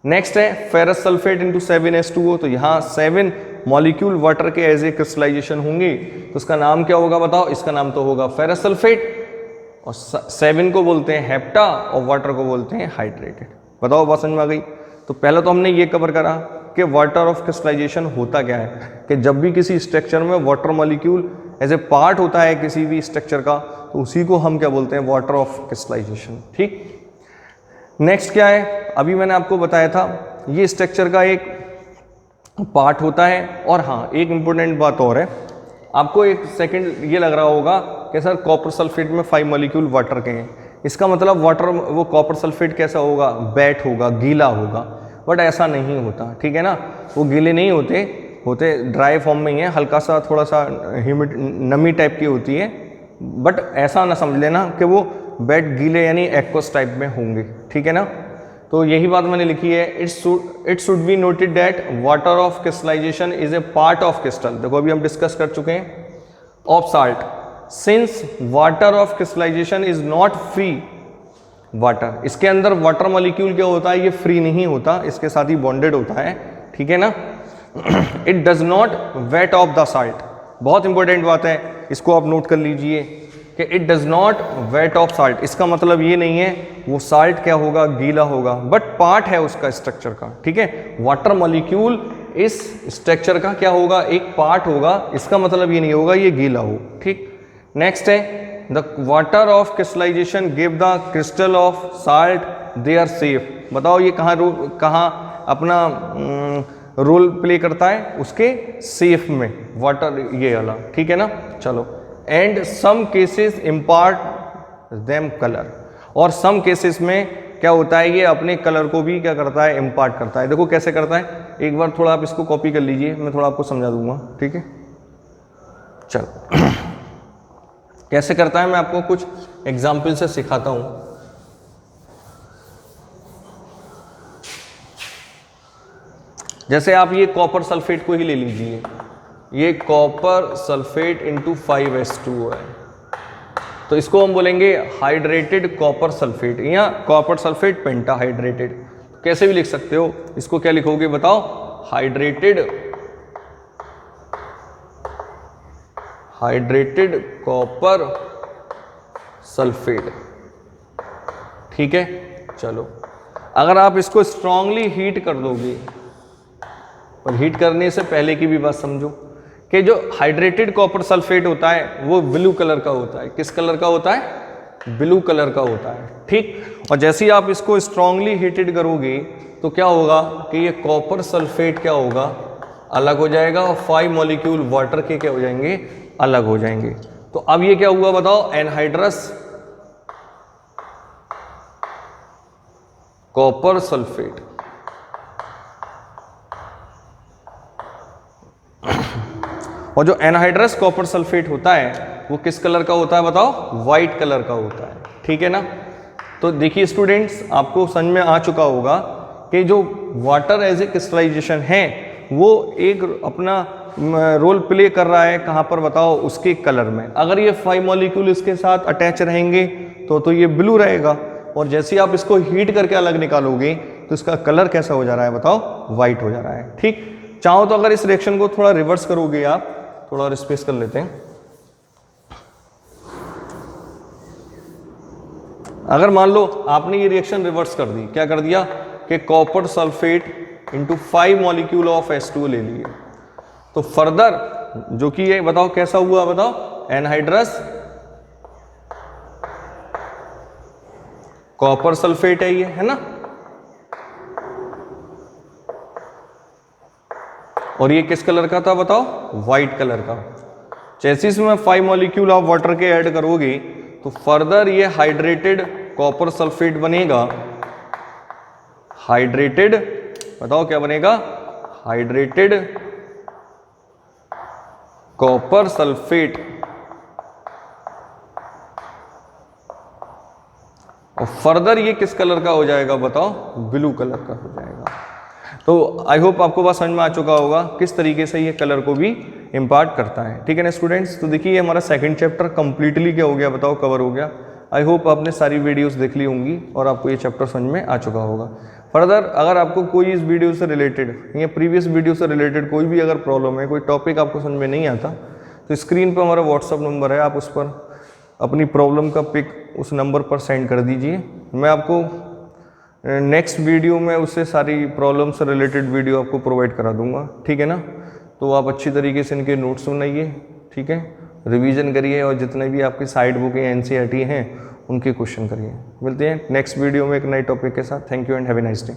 Speaker 1: नेक्स्ट है फेरस सल्फेट इंटू 7H2O। तो यहाँ 7 मॉलिक्यूल वाटर के एज ए क्रिस्टलाइजेशन होंगे, तो इसका नाम क्या होगा बताओ, इसका नाम तो होगा फेरस सल्फेट, और 7 को बोलते हैं हेप्टा और वाटर को बोलते हैं हाइड्रेटेड। बताओ बात समझ में आ गई। तो पहले तो हमने ये कवर करा कि वाटर ऑफ क्रिस्टलाइजेशन होता क्या है, कि जब भी किसी स्ट्रक्चर में water molecule as a part होता है किसी भी स्ट्रक्चर का, तो उसी को हम क्या बोलते हैं, वाटर ऑफ क्रिस्टलाइजेशन, ठीक। नेक्स्ट क्या है, अभी मैंने आपको बताया था ये स्ट्रक्चर का एक पार्ट होता है। और हाँ, एक इंपॉर्टेंट बात और है, आपको एक सेकंड ये लग रहा होगा कि सर कॉपर सल्फेट में 5 मॉलिक्यूल वाटर के हैं, इसका मतलब वाटर, वो कॉपर सल्फेट कैसा होगा, वेट होगा, गीला होगा, बट ऐसा नहीं होता, ठीक है ना। वो गीले नहीं होते ड्राई फॉर्म में ही है, हल्का सा थोड़ा सा ह्यूमिड नमी टाइप की होती है, बट ऐसा ना समझ लेना कि वो वेट गीले यानी एक्वस टाइप में होंगे, ठीक है ना। तो यही बात मैंने लिखी है, it should be noted that water of crystallisation is a part of crystal. देखो अभी हम डिस्कस कर चुके हैं of salt, since water of crystallisation is not free water, इसके अंदर वाटर मॉलिक्यूल क्या होता है, ये फ्री नहीं होता, इसके साथ ही बॉन्डेड होता है, ठीक है ना। It does not weight of the salt, बहुत इंपॉर्टेंट बात है, इसको आप नोट कर लीजिए कि it does not weight of salt, इसका मतलब ये नहीं है वो साल्ट क्या होगा, गीला होगा, बट पार्ट है उसका स्ट्रक्चर का, ठीक है। वाटर मॉलिक्यूल इस स्ट्रक्चर का क्या होगा, एक पार्ट होगा, इसका मतलब ये नहीं होगा ये गीला हो, ठीक। नेक्स्ट है the water of crystallisation give the crystal of salt they are safe. बताओ ये कहाँ अपना रोल प्ले करता है, उसके सेफ में, वाटर ये वाला, ठीक है ना। चलो, and some cases impart them colour, और सम केसेस में क्या होता है, ये अपने कलर को भी क्या करता है, इम्पार्ट करता है। देखो कैसे करता है, एक बार थोड़ा आप इसको कॉपी कर लीजिए, मैं थोड़ा आपको समझा दूंगा, ठीक है। चलो कैसे करता है मैं आपको कुछ एग्जाम्पल से सिखाता हूं। जैसे आप ये कॉपर सल्फेट को ही ले लीजिए, ये कॉपर सल्फेट इंटू 5H2O है, तो इसको हम बोलेंगे हाइड्रेटेड कॉपर सल्फेट या कॉपर सल्फेट पेंटाहाइड्रेटेड, कैसे भी लिख सकते हो। इसको क्या लिखोगे बताओ, हाइड्रेटेड कॉपर सल्फेट, ठीक है। चलो, अगर आप इसको स्ट्रांगली हीट कर दोगे, और हीट करने से पहले की भी बात समझो कि जो हाइड्रेटेड कॉपर सल्फेट होता है वो ब्लू कलर का होता है। किस कलर का होता है, ब्लू कलर का होता है, ठीक। और जैसे ही आप इसको स्ट्रांगली हीटेड करोगे तो क्या होगा कि ये कॉपर सल्फेट क्या होगा, अलग हो जाएगा, और 5 मॉलिक्यूल वाटर के क्या हो जाएंगे, अलग हो जाएंगे। तो अब ये क्या हुआ बताओ, एनहाइड्रस कॉपर सल्फेट। और जो एनहाइड्रस कॉपर सल्फेट होता है वो किस कलर का होता है बताओ, व्हाइट कलर का होता है, ठीक है ना। तो देखिए स्टूडेंट्स, आपको समझ में आ चुका होगा कि जो वाटर एज ए क्रिस्टलाइजेशन है वो एक अपना रोल प्ले कर रहा है, कहाँ पर बताओ, उसके कलर में। अगर ये 5 मॉलिक्यूल इसके साथ अटैच रहेंगे तो ये ब्लू रहेगा, और जैसे ही आप इसको हीट करके अलग निकालोगे तो इसका कलर कैसा हो जा रहा है बताओ, व्हाइट हो जा रहा है, ठीक। चाहो तो अगर इस रिएक्शन को थोड़ा रिवर्स करोगे आप, थोड़ा और स्पेस कर लेते हैं। अगर मान लो आपने ये रिएक्शन रिवर्स कर दी, क्या कर दिया कि copper sulphate into 5 molecule of H2O ले लिए, तो फर्दर जो कि ये बताओ कैसा हुआ बताओ, एनहाइड्रस कॉपर सल्फेट है ये, है ना। और ये किस कलर का था बताओ, व्हाइट कलर का। जैसे इसमें 5 मॉलिक्यूल ऑफ वाटर के ऐड करोगे तो फर्दर ये हाइड्रेटेड कॉपर सल्फेट बनेगा। हाइड्रेटेड बताओ क्या बनेगा, हाइड्रेटेड कॉपर सल्फेट। और फर्दर ये किस कलर का हो जाएगा बताओ, ब्लू कलर का हो जाएगा। तो आई होप आपको बात समझ में आ चुका होगा किस तरीके से ये कलर को भी इम्पार्ट करता है, ठीक है ना स्टूडेंट्स। तो देखिए हमारा सेकंड चैप्टर कंप्लीटली क्या हो गया बताओ, कवर हो गया। आई होप आपने सारी वीडियोस देख ली होंगी और आपको ये चैप्टर समझ में आ चुका होगा। फर्दर अगर आपको कोई इस वीडियो से रिलेटेड या प्रीवियस वीडियो से रिलेटेड कोई भी अगर प्रॉब्लम है, कोई टॉपिक आपको समझ में नहीं आता, तो स्क्रीन पर हमारा व्हाट्सअप नंबर है, आप उस पर अपनी प्रॉब्लम का पिक उस नंबर पर सेंड कर दीजिए। मैं आपको नेक्स्ट वीडियो में उससे सारी प्रॉब्लम से रिलेटेड वीडियो आपको प्रोवाइड करा दूंगा, ठीक है ना। तो आप अच्छी तरीके से इनके नोट्स बनाइए, ठीक है, रिवीजन करिए, और जितने भी आपकी साइड बुक या NCERT हैं उनके क्वेश्चन करिए। मिलते हैं नेक्स्ट वीडियो में एक नए टॉपिक के साथ। Thank you and have a nice day.